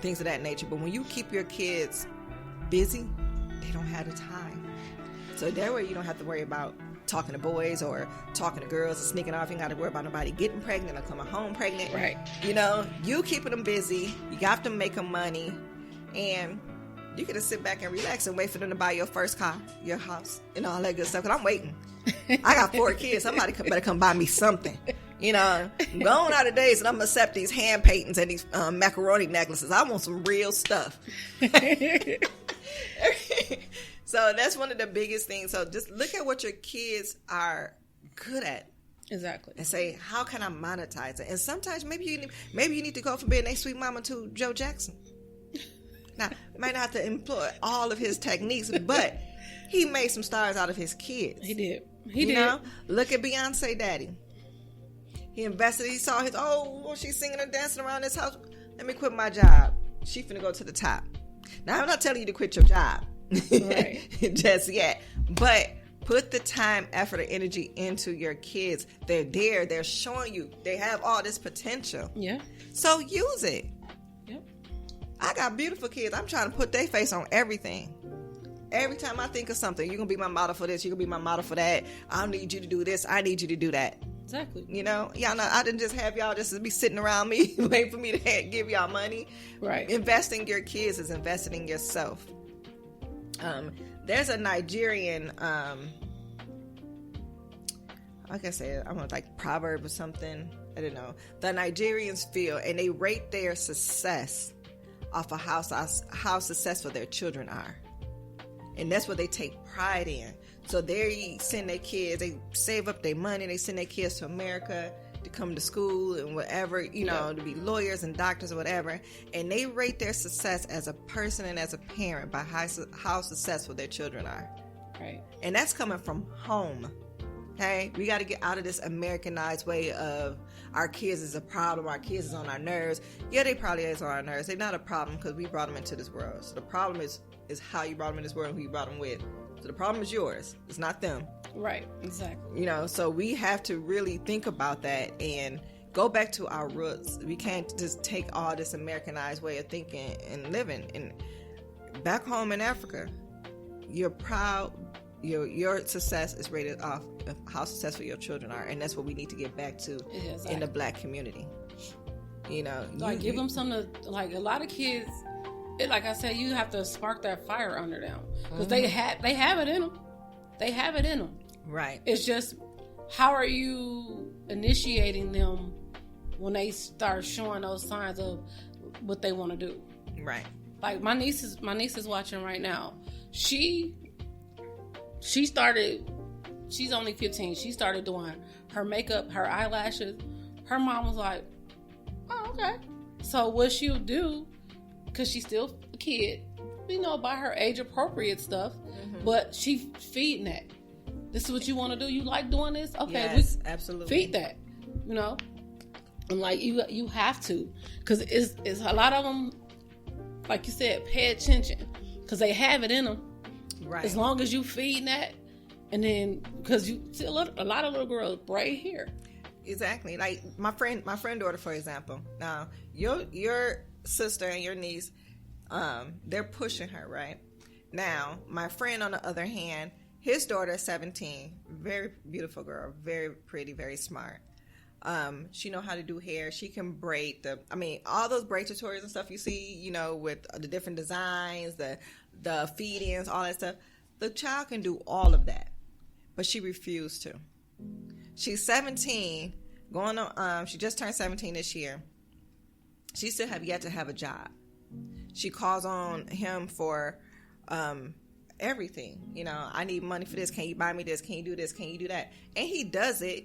things of that nature. But when you keep your kids busy, they don't have the time. So that way you don't have to worry about talking to boys or talking to girls or sneaking off. You got to worry about nobody getting pregnant or coming home pregnant. Right. You keeping them busy. You got to make them money, and you can just sit back and relax and wait for them to buy your first car, your house, and all that good stuff. Because I'm waiting. I got 4 kids. Somebody better come buy me something. I'm going out of days and I'm going to accept these hand paintings and these macaroni necklaces. I want some real stuff. So that's one of the biggest things. So just look at what your kids are good at. Exactly. And say, how can I monetize it? And sometimes maybe you need to go from being a sweet mama to Joe Jackson. Now, might not have to employ all of his techniques, but he made some stars out of his kids. He did. He did. Look at Beyonce daddy. He invested. He saw she's singing and dancing around this house. Let me quit my job. She finna go to the top. Now, I'm not telling you to quit your job. Right. Just yet. But put the time, effort, and energy into your kids. They're there. They're showing you. They have all this potential. Yeah. So use it. Yep. I got beautiful kids. I'm trying to put their face on everything. Every time I think of something, you're going to be my model for this. You're going to be my model for that. I need you to do this. I need you to do that. Exactly. Y'all know, I didn't just have y'all just be sitting around me waiting for me to give y'all money. Right. Investing in your kids is investing in yourself. There's a Nigerian, like I said, I'm like proverb or something. I don't know. The Nigerians feel, and they rate their success off of how successful their children are. And that's what they take pride in. So they send their kids, they save up their money, they send their kids to America to come to school and whatever, to be lawyers and doctors or whatever. And they rate their success as a person and as a parent by how successful their children are. Right. And that's coming from home. Okay? We got to get out of this Americanized way of our kids is a problem, our kids is on our nerves. Yeah, they probably is on our nerves. They're not a problem because we brought them into this world. So the problem is how you brought them in this world and who you brought them with. So the problem is yours. It's not them. Right. Exactly. So we have to really think about that and go back to our roots. We can't just take all this Americanized way of thinking and living. And back home in Africa, you're proud. Your success is rated off of how successful your children are, and that's what we need to get back to in the Black community. Give them something to, like, a lot of kids. Like I said, you have to spark that fire under them because they have it in them. They have it in them. Right. It's just, how are you initiating them when they start showing those signs of what they want to do? Right. Like my niece is watching right now. She started. She's only 15. She started doing her makeup, her eyelashes. Her mom was like, "Oh, okay." So what she'll do, because she's still a kid, buy her age appropriate stuff, but she feeding that. This is what you want to do. You like doing this? Okay, yes, absolutely. Feed that. And like you have to, because it's a lot of them. Like you said, pay attention because they have it in them. Right. As long as you feed that, and then because you see a lot of little girls braid hair. Exactly. Like my friend daughter, for example. Now your sister and your niece, they're pushing her, right? Now my friend, on the other hand, his daughter is 17, very beautiful girl, very pretty, very smart. She know how to do hair. She can braid all those braid tutorials and stuff you see, with the different designs, the feed-ins, all that stuff. The child can do all of that, but she refused to. She's 17, going on. She just turned 17 this year. She still have yet to have a job. She calls on him for everything. I need money for this. Can you buy me this? Can you do this? Can you do that? And he does it,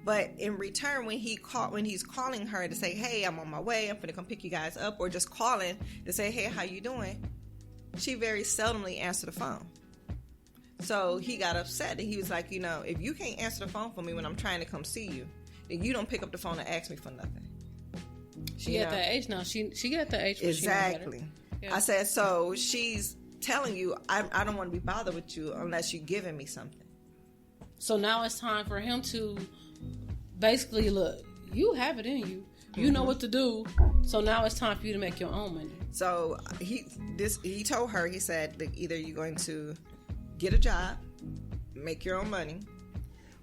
But in return, when he's calling her to say, hey, I'm on my way, I'm finna come pick you guys up, or just calling to say, hey, how you doing, she very seldomly answered the phone. So he got upset, and he was like, if you can't answer the phone for me when I'm trying to come see you, then you don't pick up the phone and ask me for nothing. She at that age now. She get at that age. Exactly. Yeah. I said, so she's telling you, I don't want to be bothered with you unless you're giving me something. So now it's time for him to basically, look, you have it in you. You know what to do. So now it's time for you to make your own money. So he told her, he said, that either you're going to get a job, make your own money,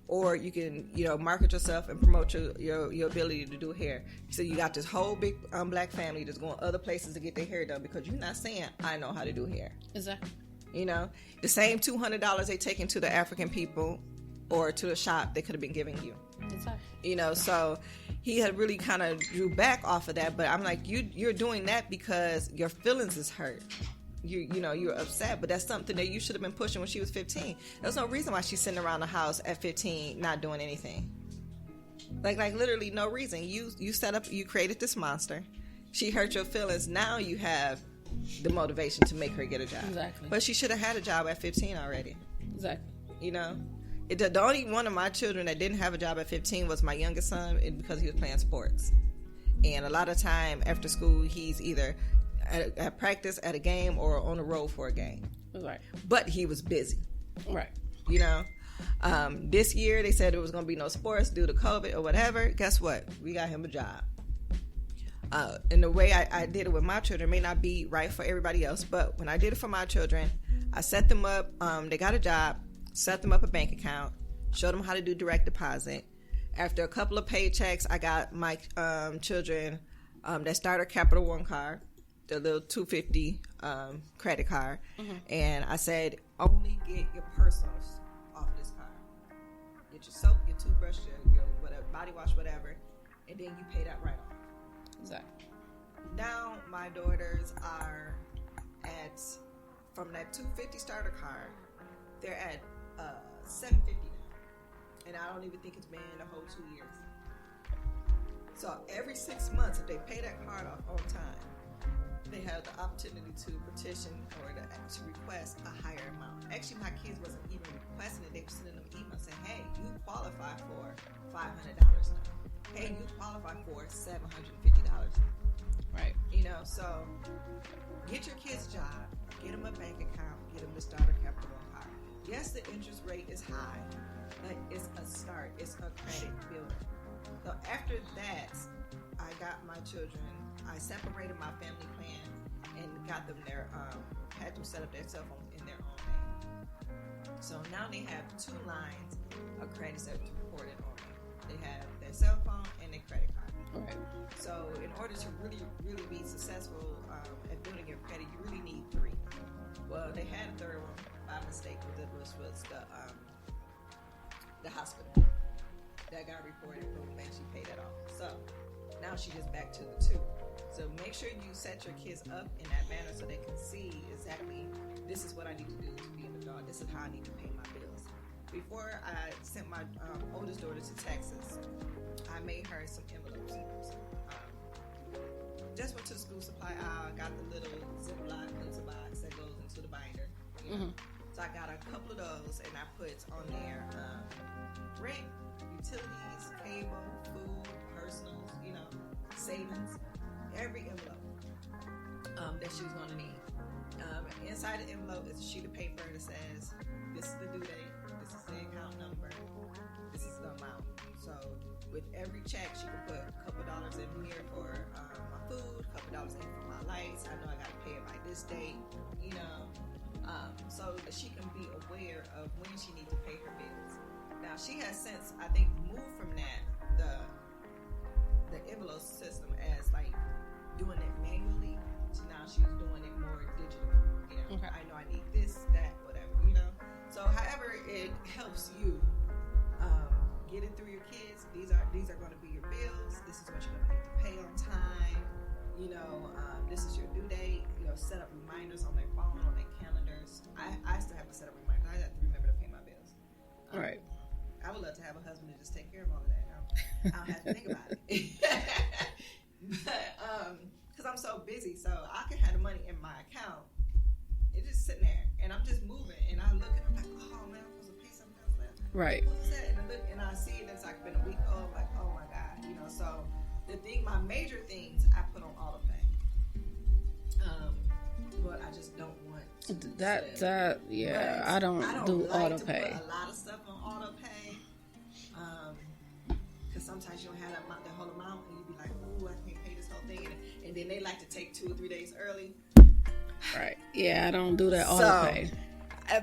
or you can, market yourself and promote your ability to do hair. So you got this whole big black family that's going other places to get their hair done because you're not saying, I know how to do hair. Exactly. The same $200 they taken to the African people or to the shop they could have been giving you. Exactly. So he had really kind of drew back off of that. But I'm like, you're doing that because your feelings is hurt. You're upset, but that's something that you should have been pushing when she was 15. There's no reason why she's sitting around the house at 15 not doing anything. Like literally no reason. You created this monster. She hurt your feelings. Now you have the motivation to make her get a job. Exactly. But she should have had a job at 15 already. Exactly. The only one of my children that didn't have a job at 15 was my youngest son, because he was playing sports. And a lot of time after school, he's either at practice, at a game, or on the road for a game. Right. But he was busy. Right. This year they said there was going to be no sports due to COVID or whatever. Guess what? We got him a job. And the way I did it with my children may not be right for everybody else, but when I did it for my children, I set them up. They got a job, set them up a bank account, showed them how to do direct deposit. After a couple of paychecks, I got my children that starter Capital One card, the little $250 credit card, and I said, only get your personals off of this card. Get your soap, your toothbrush, your whatever, body wash, whatever, and then you pay that right off. Exactly. Now my daughters are at, from that $250 starter card, they're at $750 now, and I don't even think it's been a whole 2 years. So every 6 months, if they pay that card off on time, they have the opportunity to petition or to request a higher amount. Actually, my kids wasn't even requesting it; they were sending them emails saying, "Hey, you qualify for $500 now. Hey, you qualify for $750." Right. So get your kids a job, get them a bank account, get them the starter Capital One card. Yes, the interest rate is high, but it's a start. It's a credit builder. So after that, I got my children, I separated my family plan and got them had them set up their cell phone in their own name. So now they have 2 lines of credit that report in on them. They have their cell phone and their credit card. Okay. So in order to really, really be successful at building your credit, you really need 3. Well, they had a third one by mistake, which was the hospital. That got reported, but we made she pay that off. So now she's just back to the 2. So make sure you set your kids up in that manner so they can see exactly, this is what I need to do to be an adult. This is how I need to pay my bills. Before I sent my oldest daughter to Texas, I made her some envelopes. Just went to the school supply aisle, got the little Ziploc pizza box that goes into the binder. So I got a couple of those, and I put on there rent, utilities, cable, food, personals, savings, every envelope that she was going to need. Inside the envelope is a sheet of paper that says, this is the due date, this is the account number, this is the amount. So with every check, she can put a couple dollars in here for my food, a couple dollars in for my lights. I know I got to pay it by this date, so that she can be aware of when she needs to pay her bills. Now, she has since, I think, moved from that, the envelope system as like doing it manually to now she's doing it more digital. Okay. I know I need this, that, whatever, So however it helps you get it through your kids, these are going to be your bills. This is what you're going to need to pay on time. This is your due date. Set up reminders on their phone, on their calendars. I still have to set up reminders. I have to remember to pay my bills. All right. I would love to have a husband to just take care of all of that. I I don't have to think about it. But because I'm so busy, so I can have the money in my account. It's just sitting there, and I'm just moving, and I look and I'm like, oh man, I'm supposed to pay something else left. Right. What is that? And I look and I see it, and it's like been a week old. I'm like, oh my god, you know. So my major things I put on auto pay. But I just don't want to yeah. I don't do like auto to pay. Put a lot of stuff on auto pay. Because sometimes you don't have the whole amount, and you be like, "Ooh, I can't pay this whole thing," and then they like to take 2 or 3 days early. Right. Yeah, I don't do that auto pay.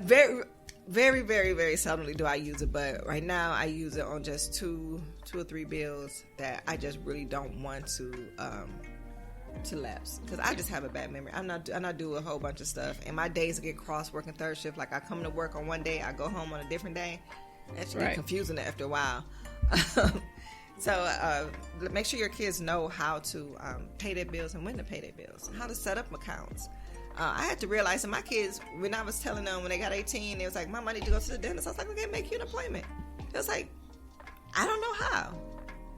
Very, very, very, very seldomly do I use it, but right now I use it on just two or three bills that I just really don't want to lapse, because I just have a bad memory. I'm not do a whole bunch of stuff, and my days get crossed working third shift. Like I come to work on one day, I go home on a different day. That's really confusing after a while. So make sure your kids know how to pay their bills and when to pay their bills, how to set up accounts. I had to realize that my kids, when I was telling them when they got 18, it was like, Mom, I need to go to the dentist. I was like, okay, make you an appointment. It was like, I don't know how.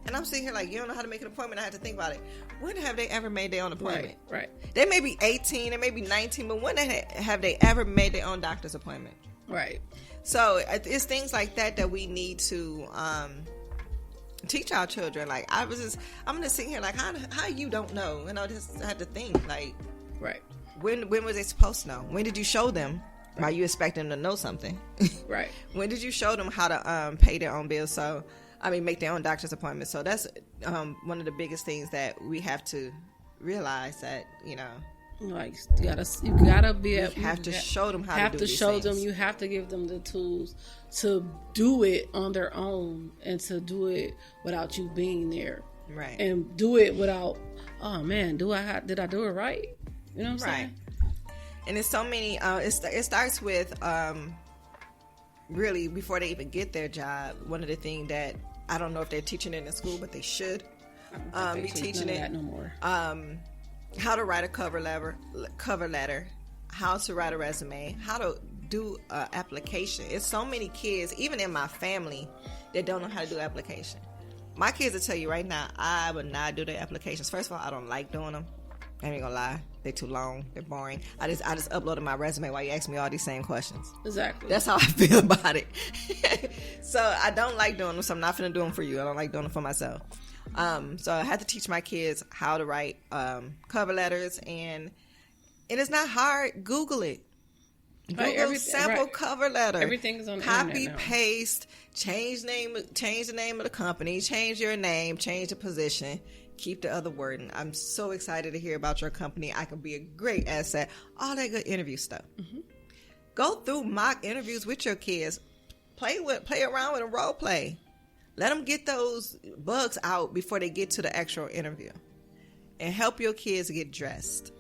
And I'm sitting here like, you don't know how to make an appointment. I had to think about it. When have they ever made their own appointment? Right. They may be 18, they may be 19, but when have they ever made their own doctor's appointment? Right. So it's things like that we need to teach our children. Like I'm just sitting here like, how you don't know? And I just had to think like, right. When was they supposed to know? When did you show them? Right. Why you expect them to know something? Right. When did you show them how to pay their own bills? So, make their own doctor's appointments. So that's one of the biggest things that we have to realize, that like you gotta be. You have to show them how to do these things. You have to give them the tools to do it on their own and to do it without you being there. Right. And do it without, oh man, did I do it right? You know what I'm saying? And there's so many. It starts with really before they even get their job. One of the things that I don't know if they're teaching it in school, but they should be teaching it. That no more. How to write a cover letter, how to write a resume, how to do an application. It's so many kids, even in my family, that don't know how to do application. My kids will tell you right now, I would not do the applications. First of all, I don't like doing them. I ain't gonna lie, they're too long, they're boring. I just uploaded my resume while you ask me all these same questions. Exactly. That's how I feel about it. So I don't like doing them, so I'm not gonna do them for you. I don't like doing them for myself. So I had to teach my kids how to write cover letters, and it's not hard. Google it. Google sample cover letter. Everything is on the Copy, internet now. paste, change the name of the company, change your name, change the position. Keep the other wording. I'm so excited to hear about your company. I can be a great asset. All that good interview stuff. Mm-hmm. Go through mock interviews with your kids. Play around with a role play. Let them get those bugs out before they get to the actual interview. And help your kids get dressed.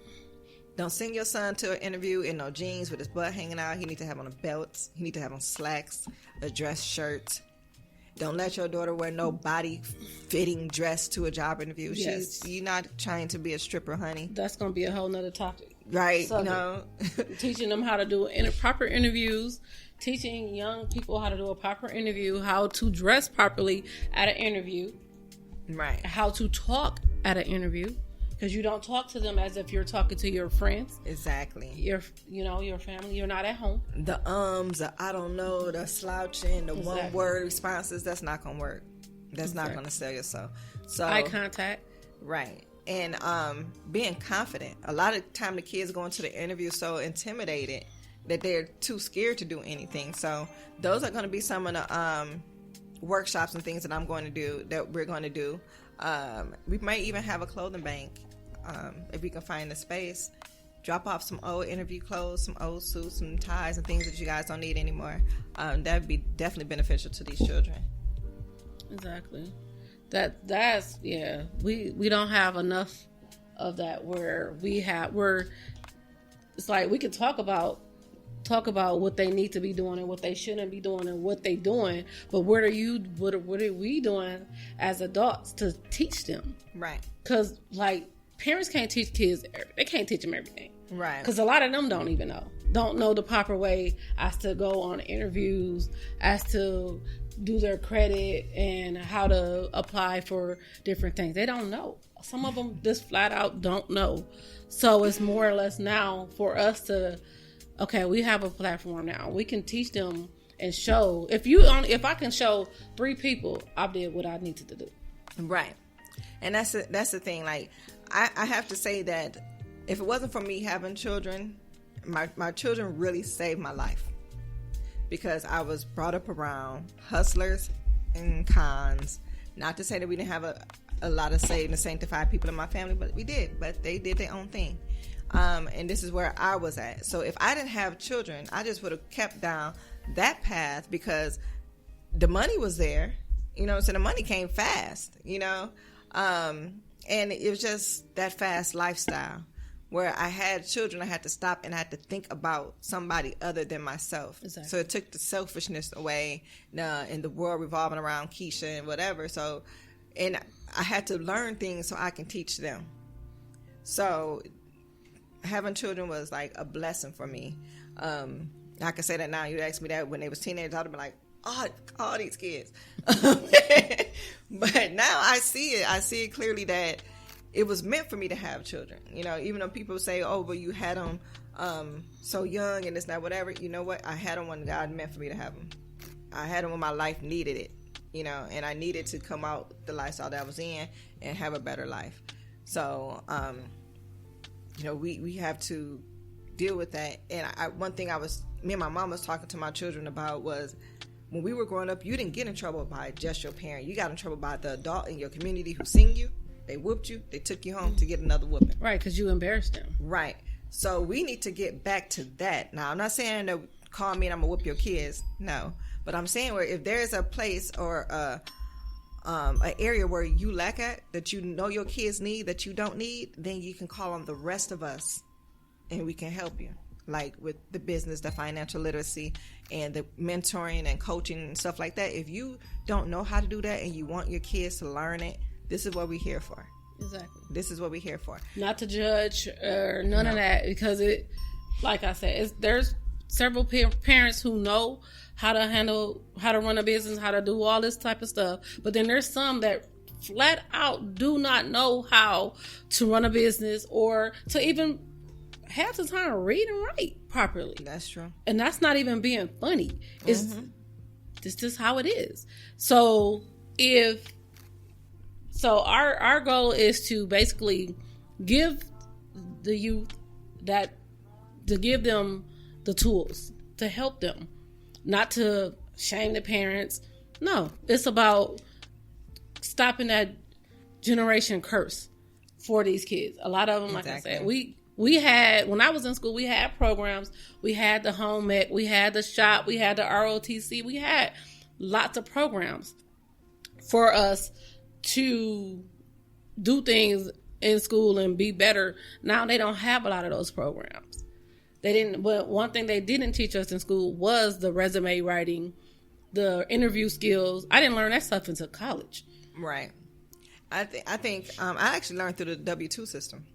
Don't send your son to an interview in no jeans with his butt hanging out. He needs to have on a belt. He needs to have on slacks, a dress shirt. Don't let your daughter wear no body-fitting dress to a job interview. Yes. You're not trying to be a stripper, honey. That's going to be a whole nother topic. Right, Teaching them how to do proper interviews, teaching young people how to do a proper interview, how to dress properly at an interview. Right. How to talk at an interview. Because you don't talk to them as if you're talking to your friends. Exactly. Your family. You're not at home. The the I don't know, the slouching, the one word responses, that's not going to work. That's not going to sell yourself. So eye contact. Right. And being confident. A lot of time the kids go into the interview so intimidated that they're too scared to do anything. So those are going to be some of the workshops and things that we're going to do. We might even have a clothing bank. If we can find the space, drop off some old interview clothes, some old suits, some ties and things that you guys don't need anymore. That would be definitely beneficial to these children. Exactly. That's we don't have enough of that where it's like we can talk about what they need to be doing and what they shouldn't be doing and what they doing, but what are we doing as adults to teach them? Right. Because like parents can't teach kids, they can't teach them everything. Right. Because a lot of them don't know the proper way as to go on interviews, as to do their credit and how to apply for different things. They don't know. Some of them just flat out don't know. So it's more or less now for us to, okay, we have a platform now. We can teach them and show. If I can show 3 people, I did what I needed to do. Right. And that's the thing. Like, I have to say that if it wasn't for me having children, my children really saved my life. Because I was brought up around hustlers and cons. Not to say that we didn't have a lot of saved and sanctified people in my family, but we did. But they did their own thing. And this is where I was at. So if I didn't have children, I just would have kept down that path because the money was there. You know, so the money came fast, you know. And it was just that fast lifestyle. Where I had children, I had to stop and I had to think about somebody other than myself. Exactly. So it took the selfishness away and the world revolving around Keisha and whatever. So, and I had to learn things so I can teach them. So having children was like a blessing for me. I can say that now. You asked me that when they was teenagers, I'd be like, oh, all these kids. But now I see it. I see it clearly that it was meant for me to have children. You know, even though people say, oh, but you had them so young and it's not whatever. You know what? I had them when God meant for me to have them. I had them when my life needed it, you know, and I needed to come out the lifestyle that I was in and have a better life. So, you know, we have to deal with that. And one thing me and my mom was talking to my children about was when we were growing up, you didn't get in trouble by just your parent. You got in trouble by the adult in your community who seen you. They whooped you. They took you home to get another whooping. Right, because you embarrassed them. Right. So we need to get back to that. Now, I'm not saying to call me and I'm going to whoop your kids. No. But I'm saying where if there's a place or an area where you lack at, that you know your kids need, that you don't need, then you can call on the rest of us and we can help you. Like with the business, the financial literacy, and the mentoring and coaching and stuff like that. If you don't know how to do that and you want your kids to learn it, this is what we're here for. Exactly. This is what we're here for. Not to judge or none of that, because it, like I said, there's several parents who know how to run a business, how to do all this type of stuff. But then there's some that flat out do not know how to run a business or to even have the time to read and write properly. That's true. And that's not even being funny. It's just how it is. So our goal is to basically give the youth to give them the tools to help them, not to shame the parents. No, it's about stopping that generation curse for these kids. A lot of them, like I said, we had, when I was in school, we had programs. We had the home ec, we had the shop, we had the ROTC, we had lots of programs for us to do things in school and be better. Now they don't have a lot of those programs. They didn't. But one thing they didn't teach us in school was the resume writing, the interview skills. I didn't learn that stuff until college. Right. I think I actually learned through the W-2 system.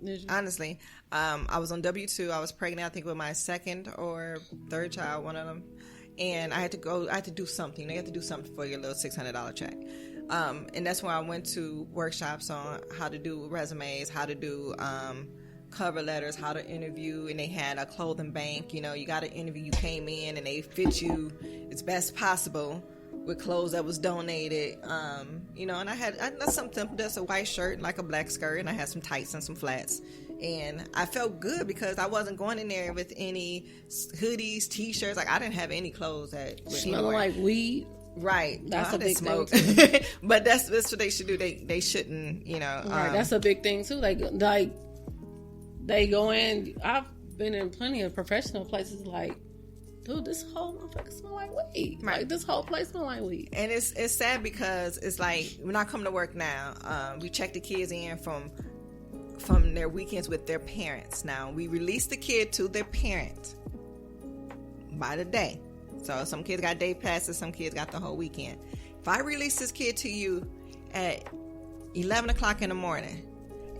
Did you? Honestly, I was on W-2. I was pregnant, I think, with my second or third child, one of them, and I had to do something. You had to do something for your little $600 check. And that's where I went to workshops on how to do resumes, how to do cover letters, how to interview, and they had a clothing bank. You know, you got to interview. You came in and they fit you as best possible with clothes that was donated. You know, and I had something simple, just a white shirt and like a black skirt, and I had some tights and some flats. And I felt good because I wasn't going in there with any hoodies, t-shirts. Like I didn't have any clothes that were smelling like weed. Right. That's a big smoke. thing. But that's what they should do. They shouldn't, you know. Right. That's a big thing too. Like they go in. I've been in plenty of professional places. Like, dude, this whole motherfucker smell like weed. Right. Like this whole place smell like weed. And it's sad because it's like when I come to work now, we check the kids in from their weekends with their parents. Now we release the kid to their parent by the day. So some kids got day passes, some kids got the whole weekend. If I release this kid to you at 11 o'clock in the morning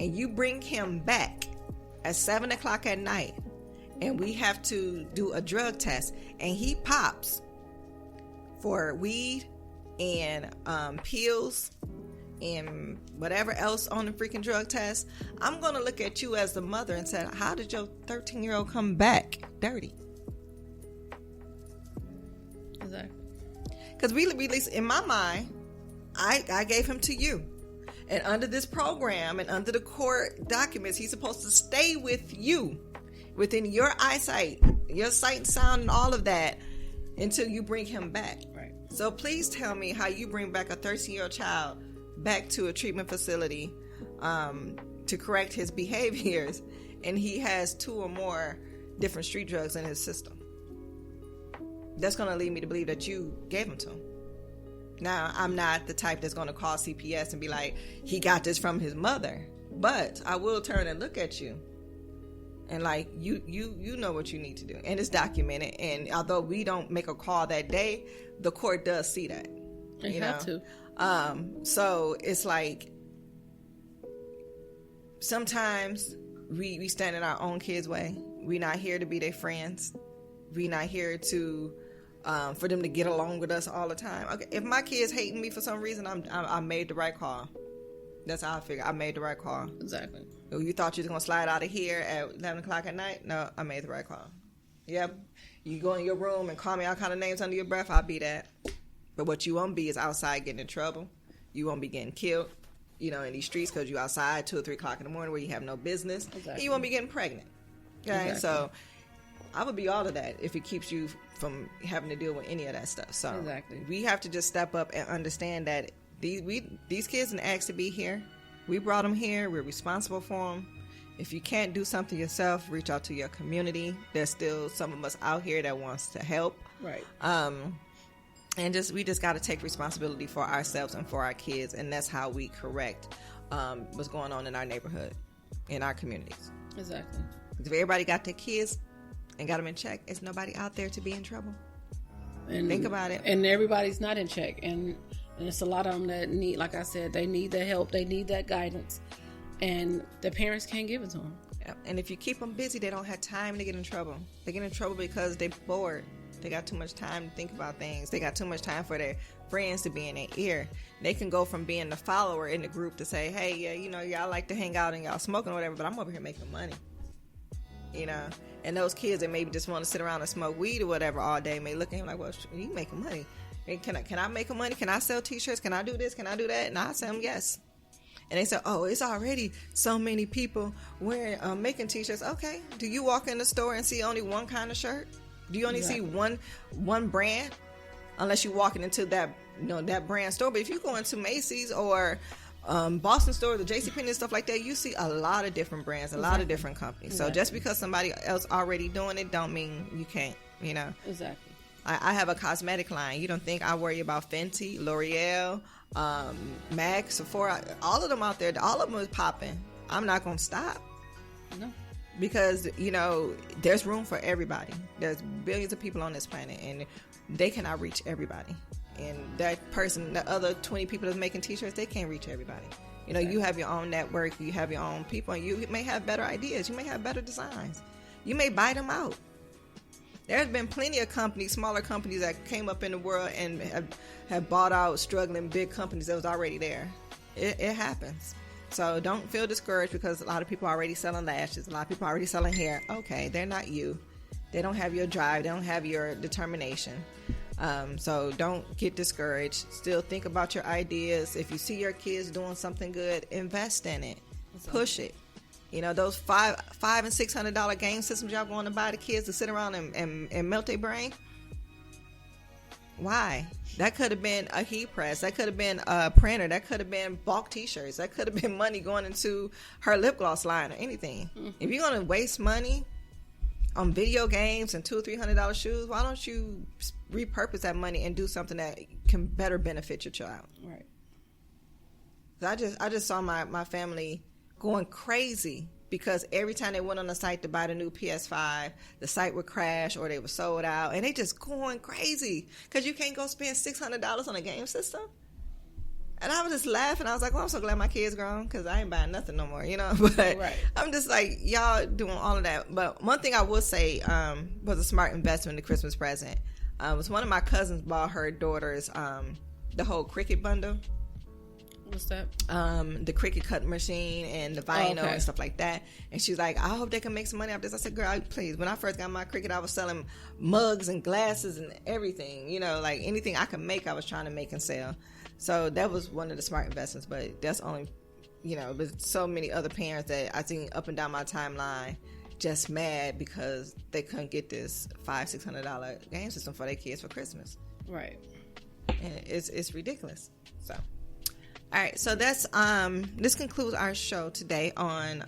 and you bring him back at 7 o'clock at night and we have to do a drug test and he pops, for weed and pills and whatever else on the freaking drug test, I'm going to look at you as the mother and say, how did your 13-year-old come back dirty? Exactly. Because we released, in my mind, I gave him to you. And under this program and under the court documents, he's supposed to stay with you, within your eyesight, your sight and sound and all of that, until you bring him back. Right. So please tell me how you bring back a 13-year-old child back to a treatment facility to correct his behaviors, and he has 2 or more different street drugs in his system. That's going to lead me to believe that you gave him to him. Now, I'm not the type that's going to call CPS and be like, he got this from his mother. But I will turn and look at you. And like, you know what you need to do. And it's documented. And although we don't make a call that day, the court does see that. They have to. So it's like, sometimes we stand in our own kids' way. We're not here to be their friends. We're not here to... for them to get along with us all the time. Okay, if my kids hating me for some reason, I made the right call. That's how I figure. I made the right call. Exactly. You thought you was gonna slide out of here at 11 o'clock at night? No, I made the right call. Yep. You go in your room and call me all kind of names under your breath, I'll be that. But what you won't be is outside getting in trouble. You won't be getting killed, in these streets because you outside 2 or 3 o'clock in the morning where you have no business. Exactly. And you won't be getting pregnant. Okay, exactly. So I would be all of that if it keeps you from having to deal with any of that stuff. So exactly. We have to just step up and understand that these kids didn't ask to be here. We brought them here. We're responsible for them. If you can't do something yourself, reach out to your community. There's still some of us out here that wants to help. Right. And we just got to take responsibility for ourselves and for our kids, and that's how we correct what's going on in our neighborhood, in our communities. Exactly. If everybody got their kids and got them in check, is nobody out there to be in trouble? And think about it. And everybody's not in check, and it's a lot of them that need, like I said, they need the help, they need that guidance, and the parents can't give it to them. Yep. And if you keep them busy, they don't have time to get in trouble. They get in trouble because they're bored. They got too much time to think about things. They got too much time for their friends to be in their ear. They can go from being the follower in the group to say, hey, yeah, y'all like to hang out and y'all smoking or whatever, but I'm over here making money. And those kids that maybe just want to sit around and smoke weed or whatever all day may look at him like, well, you making money. Can I make money? Can I sell t-shirts? Can I do this? Can I do that? And I tell them yes. And they say, oh, it's already so many people wearing making t-shirts. Okay. Do you walk in the store and see only one kind of shirt? Do you only see one brand? Unless you're walking into that that brand store. But if you go into Macy's or Boston stores or JCPenney and stuff like that, you see a lot of different brands, a lot of different companies. Exactly. So just because somebody else already doing it don't mean you can't, Exactly. I have a cosmetic line. You don't think I worry about Fenty, L'Oreal, MAC, Sephora, all of them out there, all of them is popping. I'm not going to stop. No. Because, there's room for everybody. There's billions of people on this planet, and they cannot reach everybody. And that person, the other 20 people that's making t-shirts, they can't reach everybody. Exactly. You have your own network, you have your own people, and you may have better ideas. You may have better designs. You may buy them out. There's been plenty of companies, smaller companies that came up in the world and have bought out struggling big companies that was already there. It happens. So don't feel discouraged because a lot of people are already selling lashes. A lot of people are already selling hair. Okay, they're not you. They don't have your drive. They don't have your determination. So don't get discouraged. Still think about your ideas. If you see your kids doing something good, invest in it. Push it. Those $500 and $600 game systems y'all going to buy the kids to sit around and melt their brain. Why? That could have been a heat press. That could have been a printer. That could have been bulk t-shirts. That could have been money going into her lip gloss line or anything. Mm-hmm. If you're going to waste money on video games and $200 or $300 shoes, why don't you repurpose that money and do something that can better benefit your child? Right. I just saw my family going crazy because every time they went on the site to buy the new PS5, the site would crash or they were sold out, and they just going crazy because you can't go spend $600 on a game system. And I was just laughing. I was like, well, I'm so glad my kids grown because I ain't buying nothing no more, But right. I'm just like, y'all doing all of that. But one thing I would say was a smart investment, the Christmas present. It was one of my cousins bought her daughter's the whole Cricut bundle. What's that? The Cricut cutting machine and the vinyl okay. and stuff like that. And she was like, I hope they can make some money off this. I said, girl, please. When I first got my Cricut, I was selling mugs and glasses and everything. You know, like anything I could make, I was trying to make and sell. So that was one of the smart investments. But that's only, you know, there's so many other parents that I think up and down my timeline just mad because they couldn't get this $500-$600 game system for their kids for Christmas. Right. And it's ridiculous. So. All right, so that's this concludes our show today on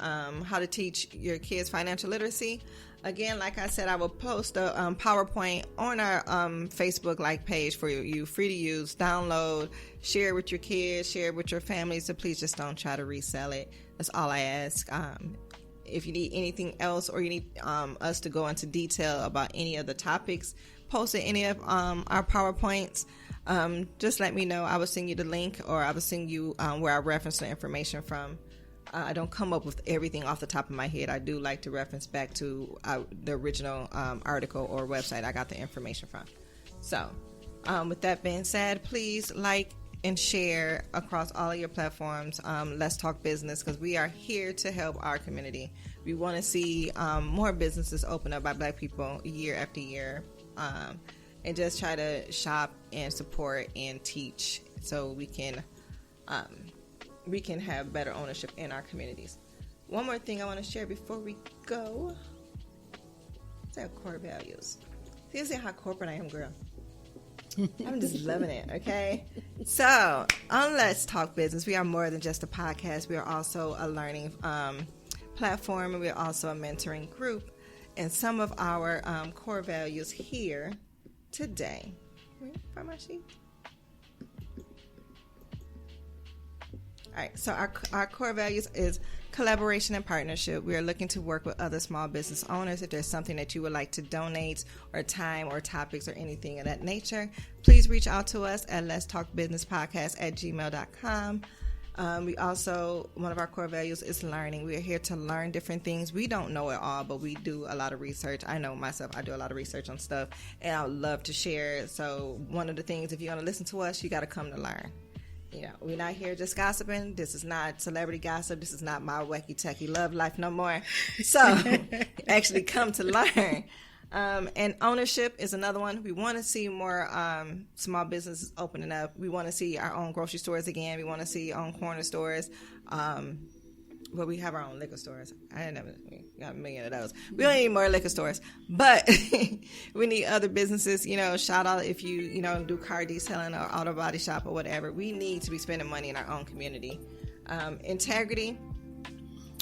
how to teach your kids financial literacy. Again, like I said, I will post a PowerPoint on our Facebook like page for you, free to use, download, share it with your kids, share it with your family. So please just don't try to resell it. That's all I ask. If you need anything else or you need us to go into detail about any of the topics posted any of our PowerPoints, just let me know. I will send you the link, or I will send you where I reference the information from. I don't come up with everything off the top of my head. I do like to reference back to the original article or website I got the information from. So, with that being said, please like and share across all of your platforms. Let's Talk Business, because we are here to help our community. We want to see more businesses open up by Black people year after year. And just try to shop and support and teach so we can have better ownership in our communities. One more thing I want to share before we go. It's our core values. See how corporate I am, girl. I'm just loving it, okay? So, on Let's Talk Business, we are more than just a podcast. We are also a learning platform, and we are also a mentoring group. And some of our core values here today. Find my sheet. All right, so our core values is collaboration and partnership. We are looking to work with other small business owners. If there's something that you would like to donate, or time, or topics, or anything of that nature, please reach out to us at letstalkbusinesspodcast@gmail.com. We also, one of our core values is learning. We are here to learn different things. We don't know it all, but we do a lot of research. I know myself, I do a lot of research on stuff, and I would love to share it. So one of the things, if you're going to listen to us, you got to come to learn. You know, we're not here just gossiping. This is not celebrity gossip. This is not my wacky-tacky love life no more. So actually come to learn. And ownership is another one. We want to see more small businesses opening up. We want to see our own grocery stores again. We want to see our own corner stores. Well, we have our own liquor stores. We got a million of those. We don't need more liquor stores, but we need other businesses. You know, shout out if you do car detailing or auto body shop or whatever. We need to be spending money in our own community. Integrity.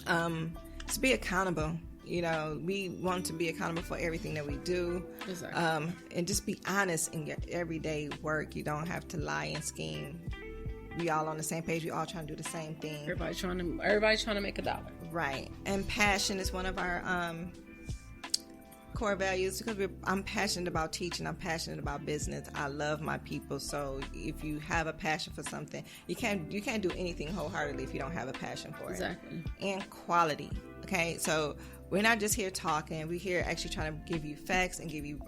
To be accountable. You know, we want to be accountable for everything that we do. Exactly. And just be honest in your everyday work. You don't have to lie and scheme. We all on the same page. We all trying to do the same thing. Everybody's trying to make $1. Right. And passion is one of our core values, because I'm passionate about teaching. I'm passionate about business. I love my people. So if you have a passion for something, you can't do anything wholeheartedly if you don't have a passion for it. Exactly. And quality. Okay. So we're not just here talking. We're here actually trying to give you facts and give you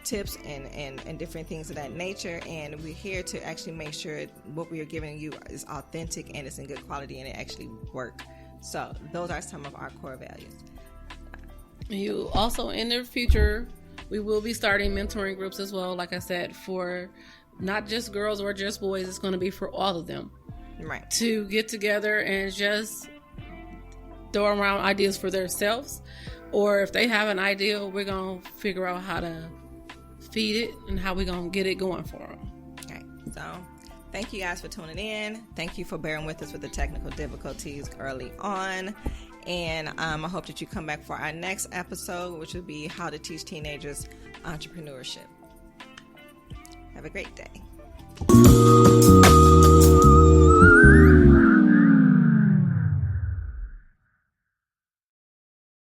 tips and different things of that nature, and we're here to actually make sure what we are giving you is authentic and it's in good quality and it actually works. So those are some of our core values. You also, in the future, we will be starting mentoring groups as well, like I said, for not just girls or just boys. It's going to be for all of them, right, to get together and just throw around ideas for themselves, or if they have an idea, we're going to figure out how to feed it and how we're going to get it going for them. Okay, so thank you guys for tuning in. Thank you for bearing with us with the technical difficulties early on. And I hope that you come back for our next episode, which will be how to teach teenagers entrepreneurship. Have a great day.